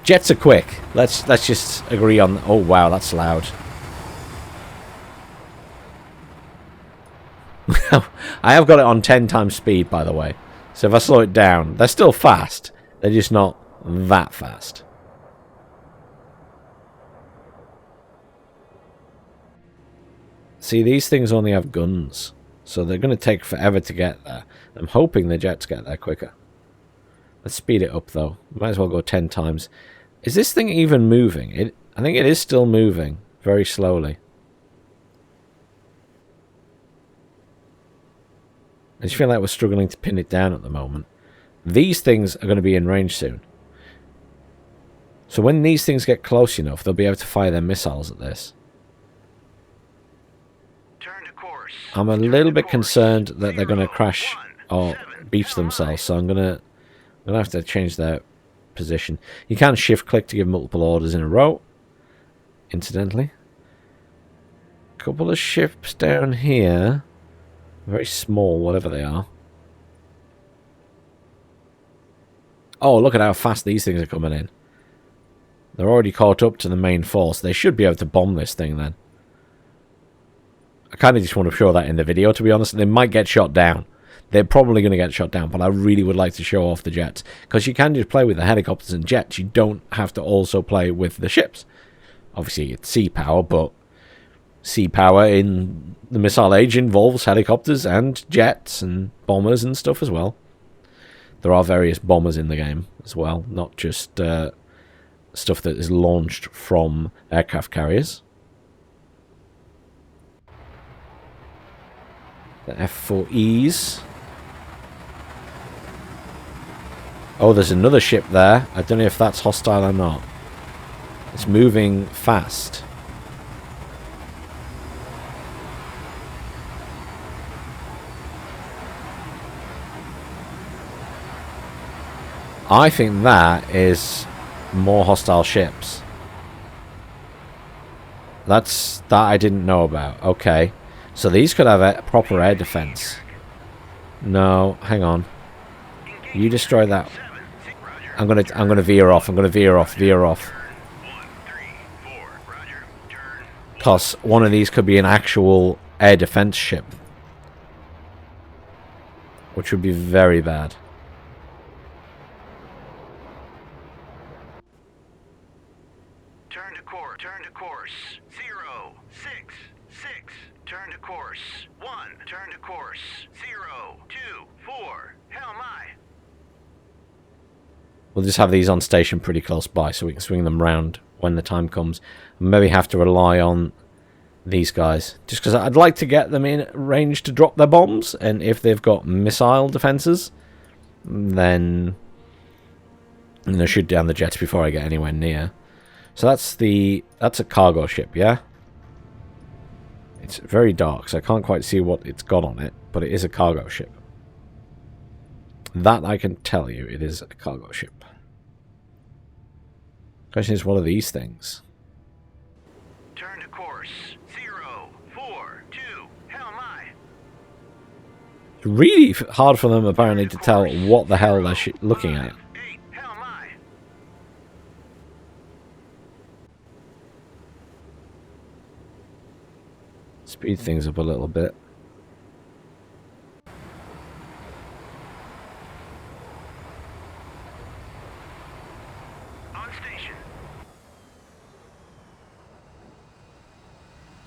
Jets are quick. Let's just agree on... Oh, wow, that's loud. I have got it on 10 times speed, by the way. So if I slow it down, they're still fast. They're just not that fast. See, these things only have guns. So they're going to take forever to get there. I'm hoping the jets get there quicker. Let's speed it up, though. Might as well go 10 times. Is this thing even moving? I think it is still moving. Very slowly. I just feel like we're struggling to pin it down at the moment. These things are going to be in range soon. So when these things get close enough, they'll be able to fire their missiles at this. Turn to course. I'm a little bit concerned that they're going to crash or beach themselves, so I'm gonna have to change their position. You can shift click to give multiple orders in a row, incidentally. Couple of ships down here, very small, whatever they are. Oh, look at how fast these things are coming in. They're already caught up to the main force. They should be able to bomb this thing then. I kind of just want to show that in the video, to be honest. They might get shot down. They're probably going to get shot down, but I really would like to show off the jets. Because you can just play with the helicopters and jets. You don't have to also play with the ships. Obviously, it's sea power, but sea power in the missile age involves helicopters and jets and bombers and stuff as well. There are various bombers in the game as well, not just stuff that is launched from aircraft carriers. The F4Es. Oh, there's another ship there. I don't know if that's hostile or not. It's moving fast. I think that is more hostile ships. That I didn't know about. Okay. So these could have a proper air defense. No, hang on. You destroy that. I'm gonna veer off. Veer off. Because one of these could be an actual air defense ship, which would be very bad. Turn to course. 0, 6, 6. Turn to course. 1. Turn to course. 0, 2, 4. Hell my. We'll just have these on station pretty close by so we can swing them round when the time comes. Maybe have to rely on these guys. Just because I'd like to get them in range to drop their bombs. And if they've got missile defenses, then I shoot down the jets before I get anywhere near. So that's a cargo ship, yeah? It's very dark, so I can't quite see what it's got on it, but it is a cargo ship. That I can tell you, it is a cargo ship. Question is, what are these things? Turn to course. 0, 4, 2. Hell my. It's really hard for them, apparently, to tell what the hell they're looking at. Speed things up a little bit. On station.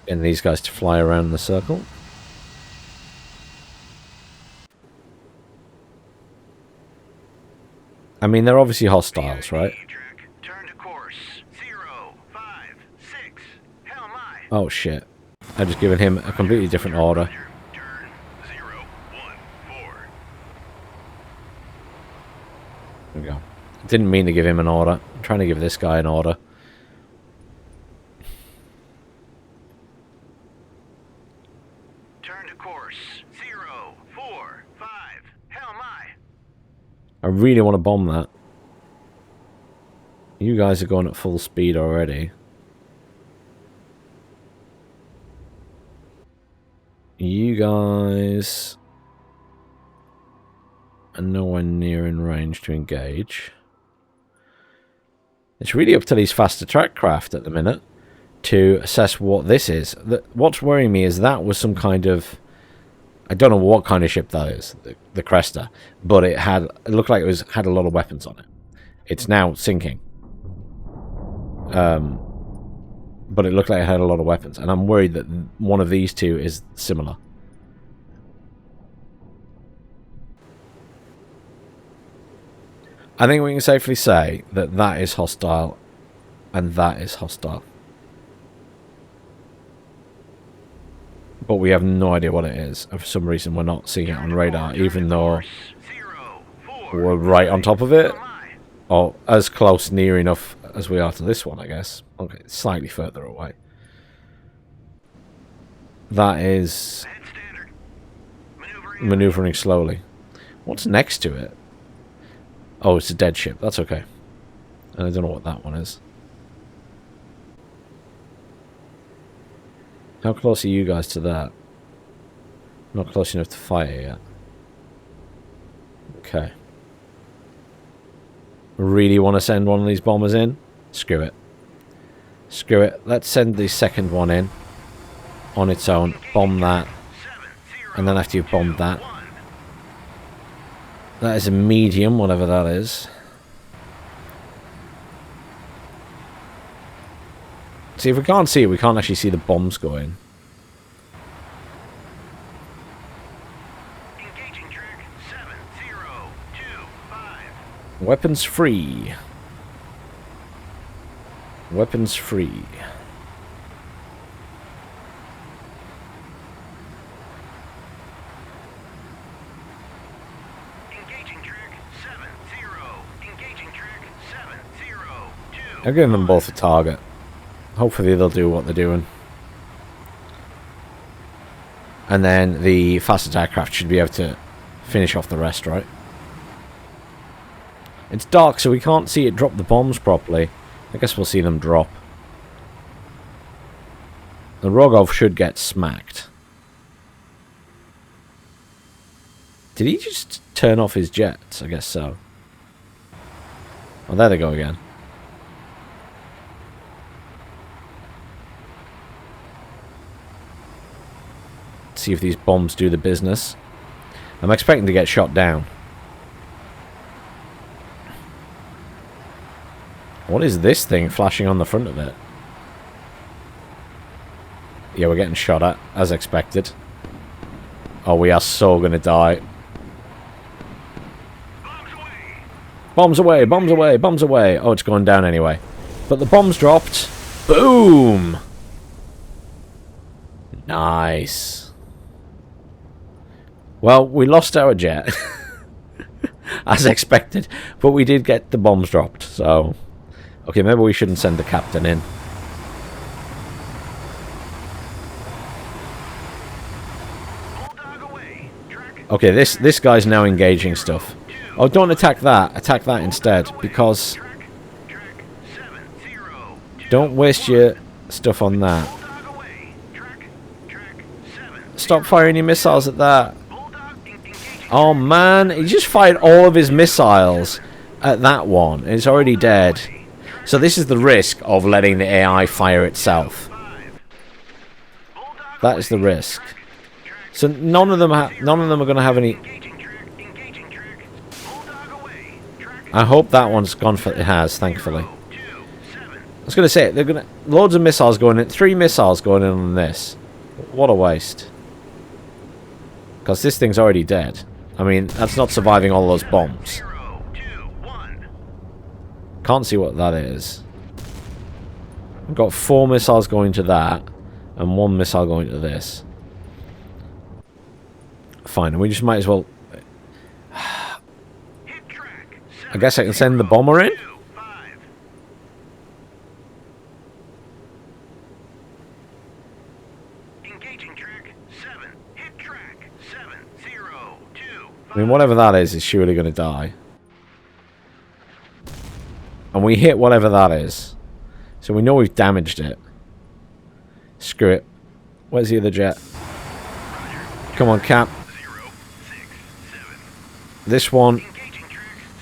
And these guys to fly around the circle. I mean, they're obviously hostiles, right? Turn to course. 0, 5, 6. Hell my. Oh shit. I've just given him a completely different order. Turn 0, 1, 4. There we go. Didn't mean to give him an order. I'm trying to give this guy an order. Turn to course. 0, 4, 5. Hell my. I really want to bomb that. You guys are going at full speed already. You guys are nowhere near in range to engage. It's really up to these fast attack craft at the minute to assess what this is. What's worrying me is that was some kind of... I don't know what kind of ship that is, the Cresta, but it looked like it had a lot of weapons on it. It's now sinking. But it looked like it had a lot of weapons, and I'm worried that one of these two is similar. I think we can safely say that that is hostile, and that is hostile. But we have no idea what it is. For some reason, we're not seeing it on radar, even though we're right on top of it. Or as close, near enough as we are to this one, I guess. Okay, slightly further away. That is maneuvering slowly. What's next to it? Oh, it's a dead ship. That's okay. And I don't know what that one is. How close are you guys to that? Not close enough to fire yet. Okay. Really want to send one of these bombers in? Screw it. Screw it. Let's send the second one in. On its own. Bomb that. And then after you've bombed that. That is a medium, whatever that is. See, if we can't see it, we can't actually see the bombs going. Engaging track 7025. Weapons free. Weapons free. Engaging track 70. Engaging track 702. I'm giving them both a target. Hopefully they'll do what they're doing. And then the fast attack craft should be able to finish off the rest, right? It's dark, so we can't see it drop the bombs properly. I guess we'll see them drop. The Rogov should get smacked. Did he just turn off his jets? I guess so. Oh, there they go again. See if these bombs do the business. I'm expecting to get shot down. What is this thing flashing on the front of it? Yeah, we're getting shot at, as expected. Oh, we are so gonna die. Bombs away, bombs away, bombs away. Oh, it's going down anyway. But the bombs dropped. Boom! Nice. Well, we lost our jet. As expected. But we did get the bombs dropped, so... Okay, maybe we shouldn't send the captain in. Okay, this guy's now engaging stuff. Oh, don't attack that. Attack that instead, because... Don't waste your stuff on that. Stop firing your missiles at that. Oh man, he just fired all of his missiles at that one. It's already dead. So this is the risk of letting the AI fire itself. That is the risk. So none of them are going to have any. I hope that one's gone for it has, thankfully. I was going to say they're going to loads of missiles going in, 3 missiles going in on this. What a waste. Because this thing's already dead. I mean, that's not surviving all those bombs. Can't see what that is. I've got 4 missiles going to that, and 1 missile going to this. Fine, and we just might as well... I guess I can send the bomber in? I mean, whatever that is surely going to die. And we hit whatever that is. So we know we've damaged it. Screw it. Where's the other jet? Come on, Cap. This one.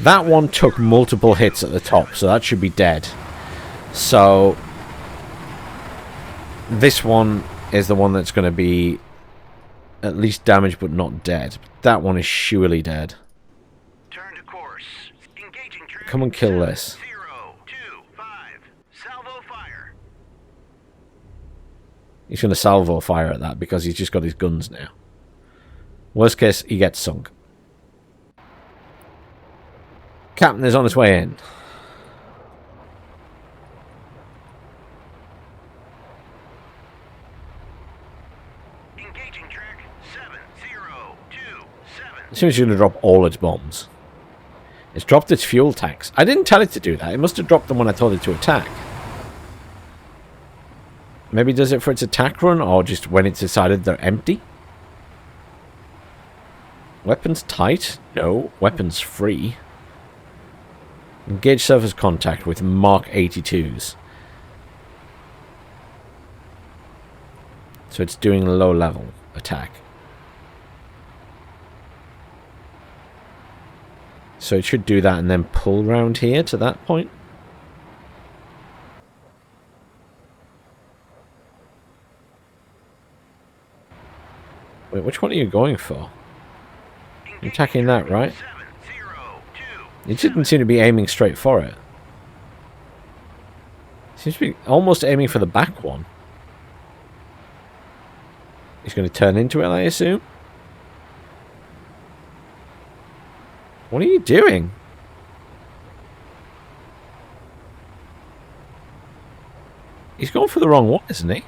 That one took multiple hits at the top, so that should be dead. So this one is the one that's going to be at least damaged but not dead. That one is surely dead. Turn to course. Engaging track. Come and kill this. 025. Salvo fire. He's going to salvo fire at that because he's just got his guns now. Worst case, he gets sunk. Captain is on his way in. Engaging track 7027. As soon as you're going to drop all its bombs. It's dropped its fuel tanks. I didn't tell it to do that. It must have dropped them when I told it to attack. Maybe it does it for its attack run, or just when it's decided they're empty? Weapons tight? No. Weapons free. Engage surface contact with Mark 82s. So it's doing low level attack. So it should do that and then pull round here to that point. Wait, which one are you going for? You're attacking that, right? It didn't seem to be aiming straight for it. Seems to be almost aiming for the back one. He's going to turn into it, I assume? What are you doing? He's going for the wrong one, isn't he?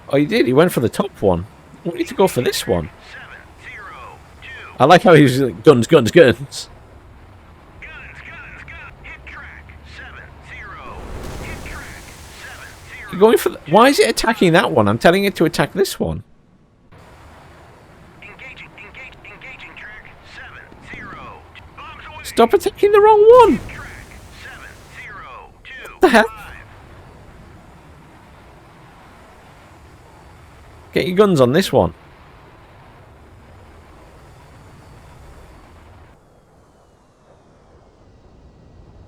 Oh, he did. He went for the top one. We need to go for this one. I like how he's like, guns, guns, guns. You're going for why is it attacking that one? I'm telling it to attack this one. Stop attacking the wrong one. What the hell? Get your guns on this one.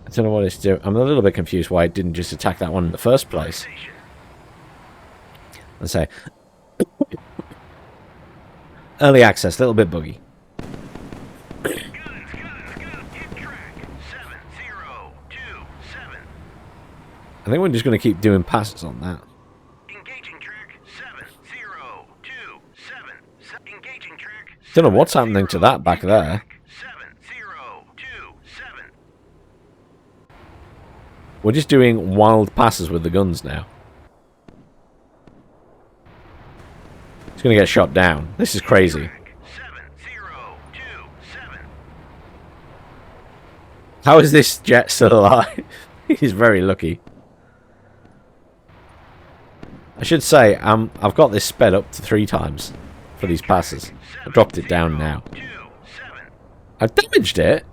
I don't know what it's doing. I'm a little bit confused why it didn't just attack that one in the first place. Let's say early access, a little bit buggy. I think we're just going to keep doing passes on that. Don't know what's happening to that back there. We're just doing wild passes with the guns now. It's going to get shot down. This is crazy. How is this jet still alive? He's very lucky. I should say, I've got this sped up to 3 times for these passes. I dropped it down now. I've damaged it.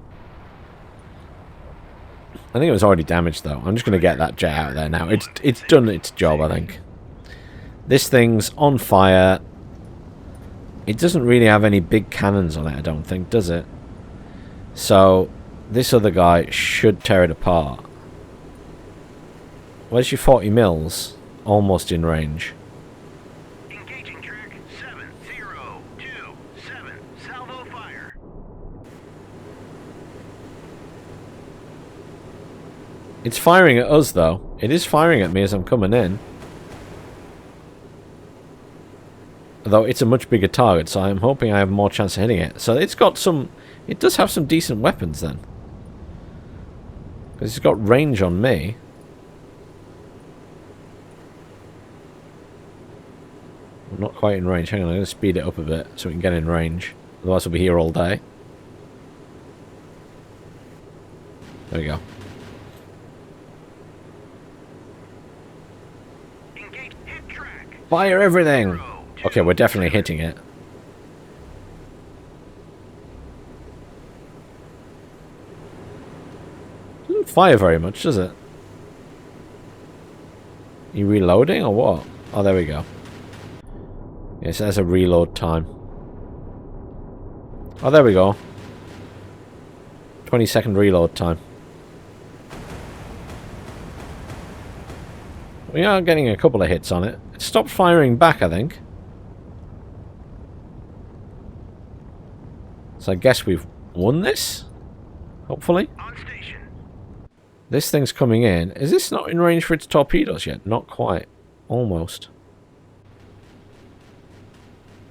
I think it was already damaged though. I'm just going to get that jet out of there now. It's done its job, I think. This thing's on fire. It doesn't really have any big cannons on it, I don't think, does it? So, this other guy should tear it apart. Where's your 40 mils? Almost in range. Engaging track 7027. Salvo fire. It's firing at us, though. It is firing at me as I'm coming in. Though it's a much bigger target, so I'm hoping I have more chance of hitting it. So it's got some... It does have some decent weapons, then. Because it's got range on me. I'm not quite in range. Hang on, I'm going to speed it up a bit so we can get in range. Otherwise we'll be here all day. There we go. Fire everything! Okay, we're definitely hitting it. Doesn't fire very much, does it? Are you reloading or what? Oh, there we go. Yes, there's a reload time. Oh, there we go. 20-second reload time. We are getting a couple of hits on it. It stopped firing back, I think. So I guess we've won this? Hopefully. This thing's coming in. Is this not in range for its torpedoes yet? Not quite. Almost.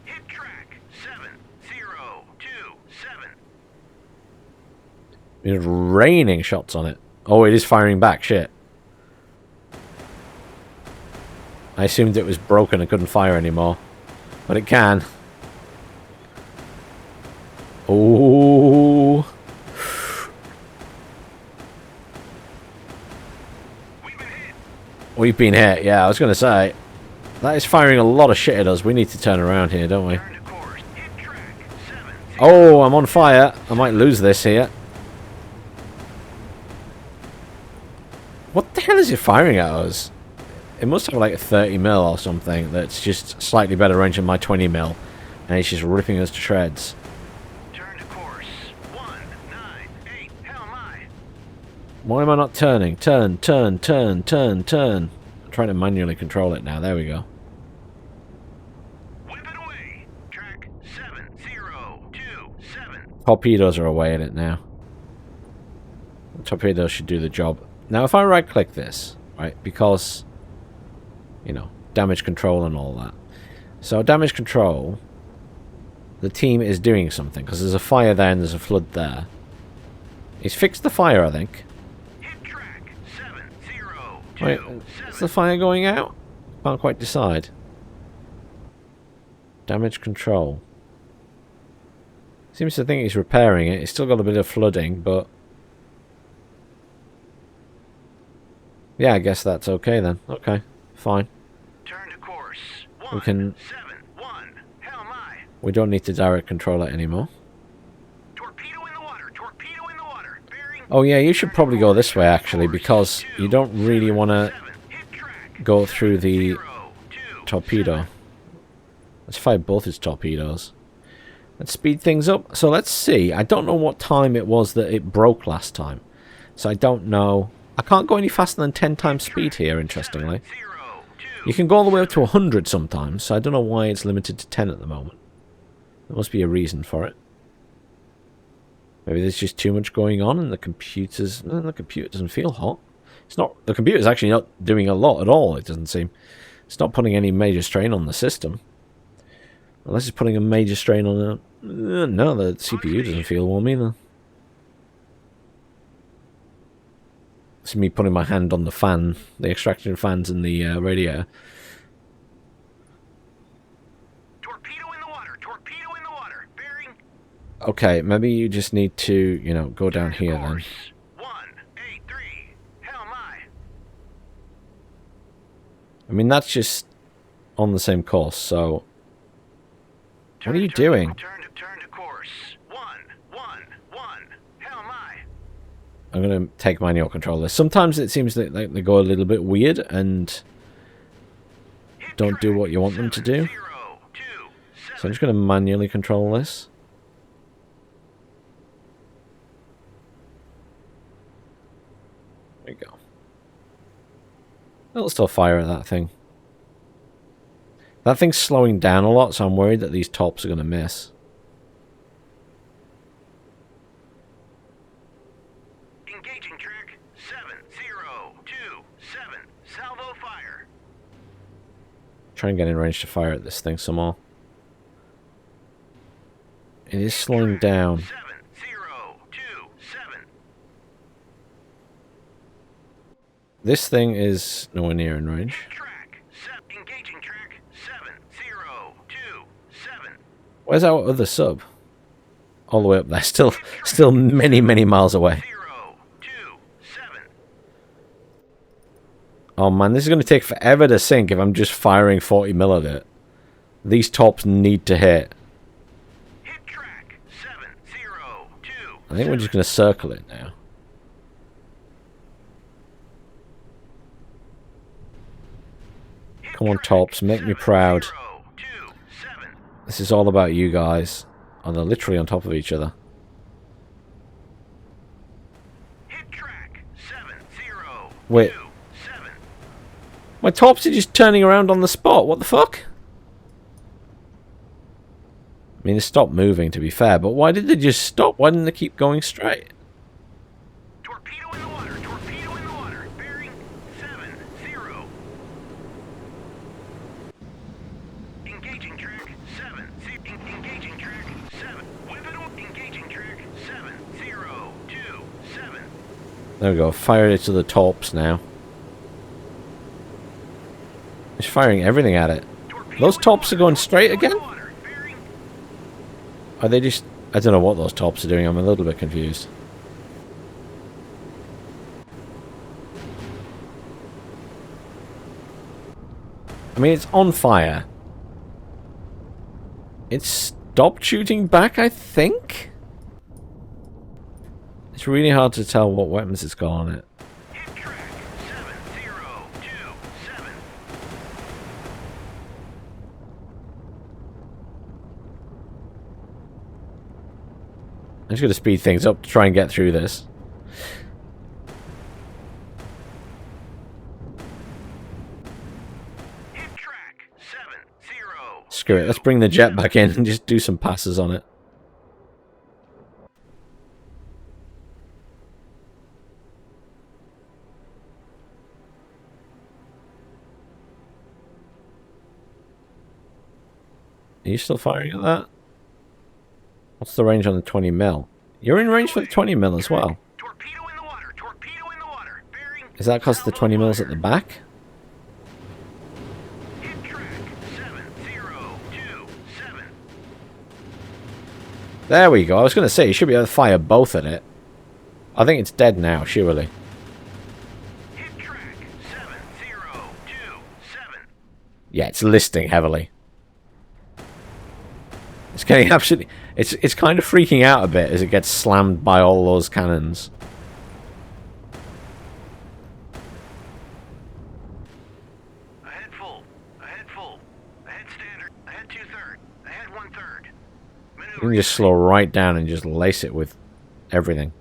Hit track 7027. It's raining shots on it. Oh, it is firing back. Shit. I assumed it was broken and couldn't fire anymore. But it can. Oh. We've been hit, yeah, I was going to say. That is firing a lot of shit at us. We need to turn around here, don't we? Turn to course. Hit track. 70. Oh, I'm on fire. I might lose this here. What the hell is it firing at us? It must have like a 30 mil or something that's just slightly better range than my 20 mil. And it's just ripping us to shreds. Turn to course. 198. Hell my. Why am I not turning? Turn, turn, turn, turn, turn. I'm trying to manually control it now. There we go. Whip it away. Track 7027. Torpedoes are away at it now. The torpedoes should do the job. Now, if I right-click this, right, because, you know, damage control and all that. So, damage control, the team is doing something, because there's a fire there and there's a flood there. He's fixed the fire, I think. Hit track 702. Wait, is the fire going out? Can't quite decide. Damage control. Seems to think he's repairing it. He's still got a bit of flooding, but... yeah, I guess that's okay then. Okay, fine. Turn to course. We can... 171. Hell my. we don't need to direct control it anymore. Torpedo in the water. Torpedo in the water. Bearing. Oh yeah, you should probably go this way actually, because you don't really want to Hit track. go through the 027. torpedo. Let's fire both his torpedoes. Let's speed things up. So let's see. I don't know what time it was that it broke last time. So I don't know. I can't go any faster than 10 times speed here, interestingly. 702. You can go all the way up to 100 sometimes, so I don't know why it's limited to 10 at the moment. There must be a reason for it. Maybe there's just too much going on and the computer's... the computer doesn't feel hot. It's not... the computer's actually not doing a lot at all, it doesn't seem. It's not putting any major strain on the system. Unless it's putting a major strain on the... no, the CPU doesn't feel warm either. It's me putting my hand on the fan, the extraction fans in the radiator. Torpedo in the water. Torpedo in the water. Bearing. Okay, maybe you just need to, you know, go down here then. Course 183. Hell my. I mean, that's just on the same course, so... what are you doing? Turn to course 111. Hell my. I'm going to take manual control of this. Sometimes it seems that they go a little bit weird and don't do what you want them to do. So I'm just going to manually control this. There we go. It'll still fire at that thing. That thing's slowing down a lot, so I'm worried that these tops are going to miss. Engaging track 7027. Salvo fire. Try and get in range to fire at this thing some more. It is slowing down. 7027. This thing is nowhere near in range. Track. Engaging track 7027. Where's our other sub? All the way up there. Still many, many miles away. 027. Oh man, this is going to take forever to sink if I'm just firing 40 mil at it. These tops need to hit. Hit track 702. I think we're just going to circle it now. Come on, tops, make me proud. 027. This is all about you guys. Oh, they're literally on top of each other. Hit track 702. Wait. My tops are just turning around on the spot. What the fuck? I mean, they stopped moving, to be fair, but why did they just stop? Why didn't they keep going straight? Torpedo in the water. Torpedo in the water. Bearing 70. Engaging track 7. Engaging track 7. Whip it up. Engaging track 7027. There we go. Fired it to the tops now. It's firing everything at it. Those tops are going straight again? Are they just... I don't know what those tops are doing. I'm a little bit confused. I mean, it's on fire. It's stopped shooting back, I think? It's really hard to tell what weapons it's got on it. Hit track 7027. I'm just going to speed things up to try and get through this. Hit track 70. Screw it, let's bring the jet back in and just do some passes on it. Are you still firing at that? What's the range on the 20 mil? You're in range for the 20 mil as well. Torpedo in the water. Torpedo in the water. Bearing. Is that because the 20 mils at the back? Hit track 7027. There we go. I was going to say, you should be able to fire both at it. I think it's dead now, surely. Hit track 7027. Yeah, it's listing heavily. It's getting absolutely... It's kind of freaking out a bit as it gets slammed by all those cannons. Ahead full. Ahead full. Ahead standard. Ahead 2/3. Ahead 1/3. You can just slow right down and just lace it with everything.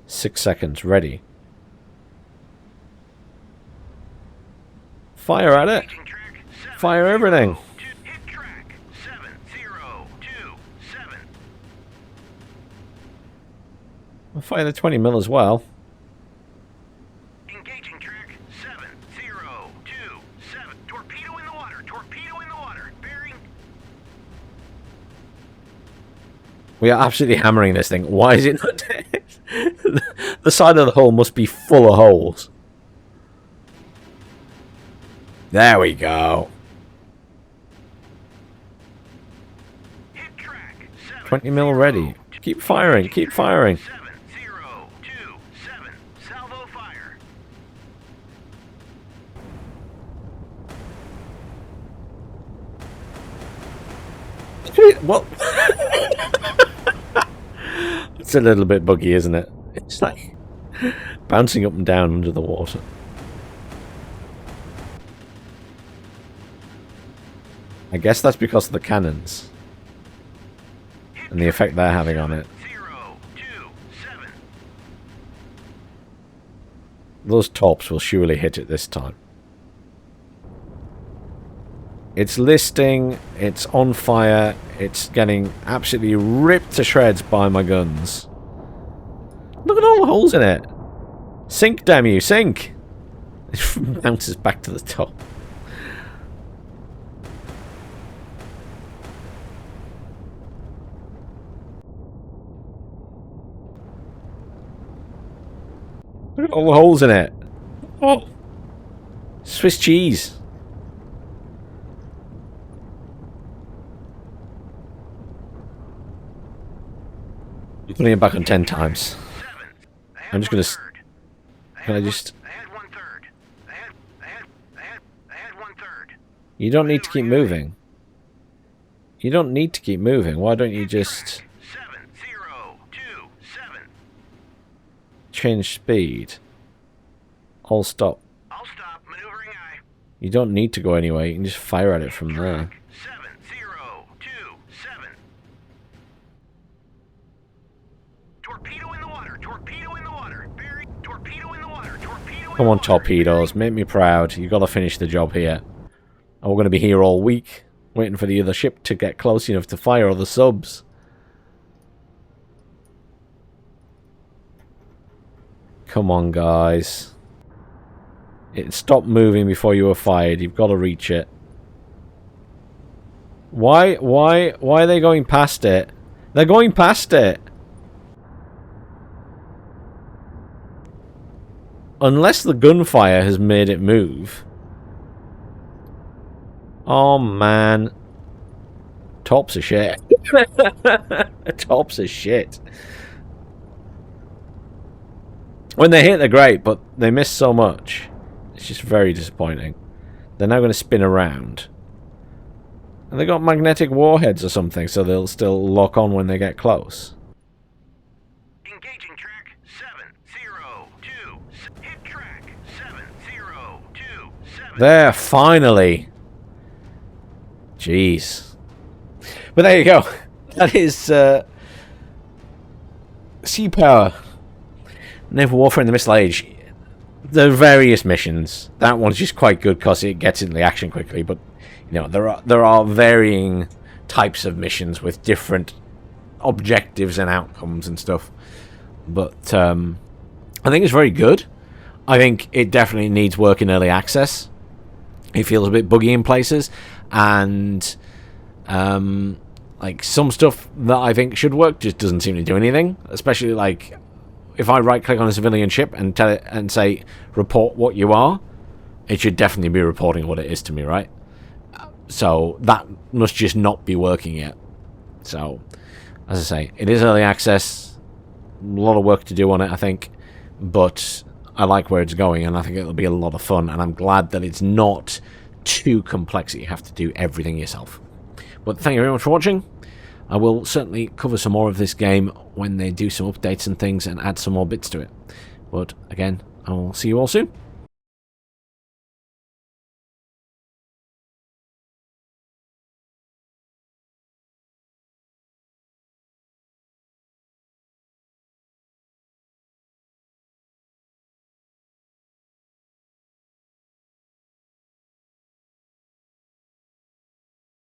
6 seconds. Ready. Fire at it. Fire everything. Hit track 7027. I'll fire the 20 mil as well. Engaging track 7027. Torpedo in the water. Torpedo in the water. Bearing. We are absolutely hammering this thing. Why is it not dead? The side of the hull must be full of holes. There we go. Hit track 20 mil ready. Keep firing. Keep firing. 7027. Salvo fire. Well, it's a little bit buggy, isn't it? It's like bouncing up and down under the water. I guess that's because of the cannons and the effect they're having on it. 027. Those tops will surely hit it this time. It's listing, it's on fire, it's getting absolutely ripped to shreds by my guns. Look at all the holes in it. Sink, damn you, sink! It bounces back to the top. Look at all the holes in it. Oh! Swiss cheese. You're putting it back on 10 times. I'm just gonna... Can I just... Ahead 1/3. Ahead 1/3. You don't need to keep moving. You don't need to keep moving. Why don't you just... 7027. change speed? I'll stop. I'll stop. Maneuvering eye. You don't need to go anywhere. You can just fire at it from there. 7027. Torpedo in the water. Torpedo in the water. Bearing. Torpedo in the water. Torpedo in Come the on, water. torpedoes. Make me proud. You got to finish the job here. And we're going to be here all week, waiting for the other ship to get close enough to fire other subs. Come on, guys. It stopped moving before you were fired. You've got to reach it. Why are they going past it? They're going past it. Unless the gunfire has made it move. Oh, man. Tops are shit. Tops are shit. When they hit, they're great, but they miss so much. It's just very disappointing. they're now going to spin around. And they got magnetic warheads or something, so they'll still lock on when they get close. Engaging track 702. Hit track 7027. There, finally. Jeez. But there you go. That is Sea Power. Naval Warfare in the Missile Age. There are various missions. That one's just quite good because it gets into the action quickly, but you know, there are varying types of missions with different objectives and outcomes and stuff. But I think it's very good. I think it definitely needs work in early access. It feels a bit buggy in places, and like some stuff that I think should work just doesn't seem to do anything. Especially like if I right click on a civilian ship and tell it and say report what you are, it should definitely be reporting what it is to me, right? So that must just not be working yet. So, as I say, it is early access. A lot of work to do on it, I think. But I like where it's going, and I think it'll be a lot of fun. And I'm glad that it's not too complex that you have to do everything yourself. But thank you very much for watching. I will certainly cover some more of this game when they do some updates and things and add some more bits to it. But again, I will see you all soon.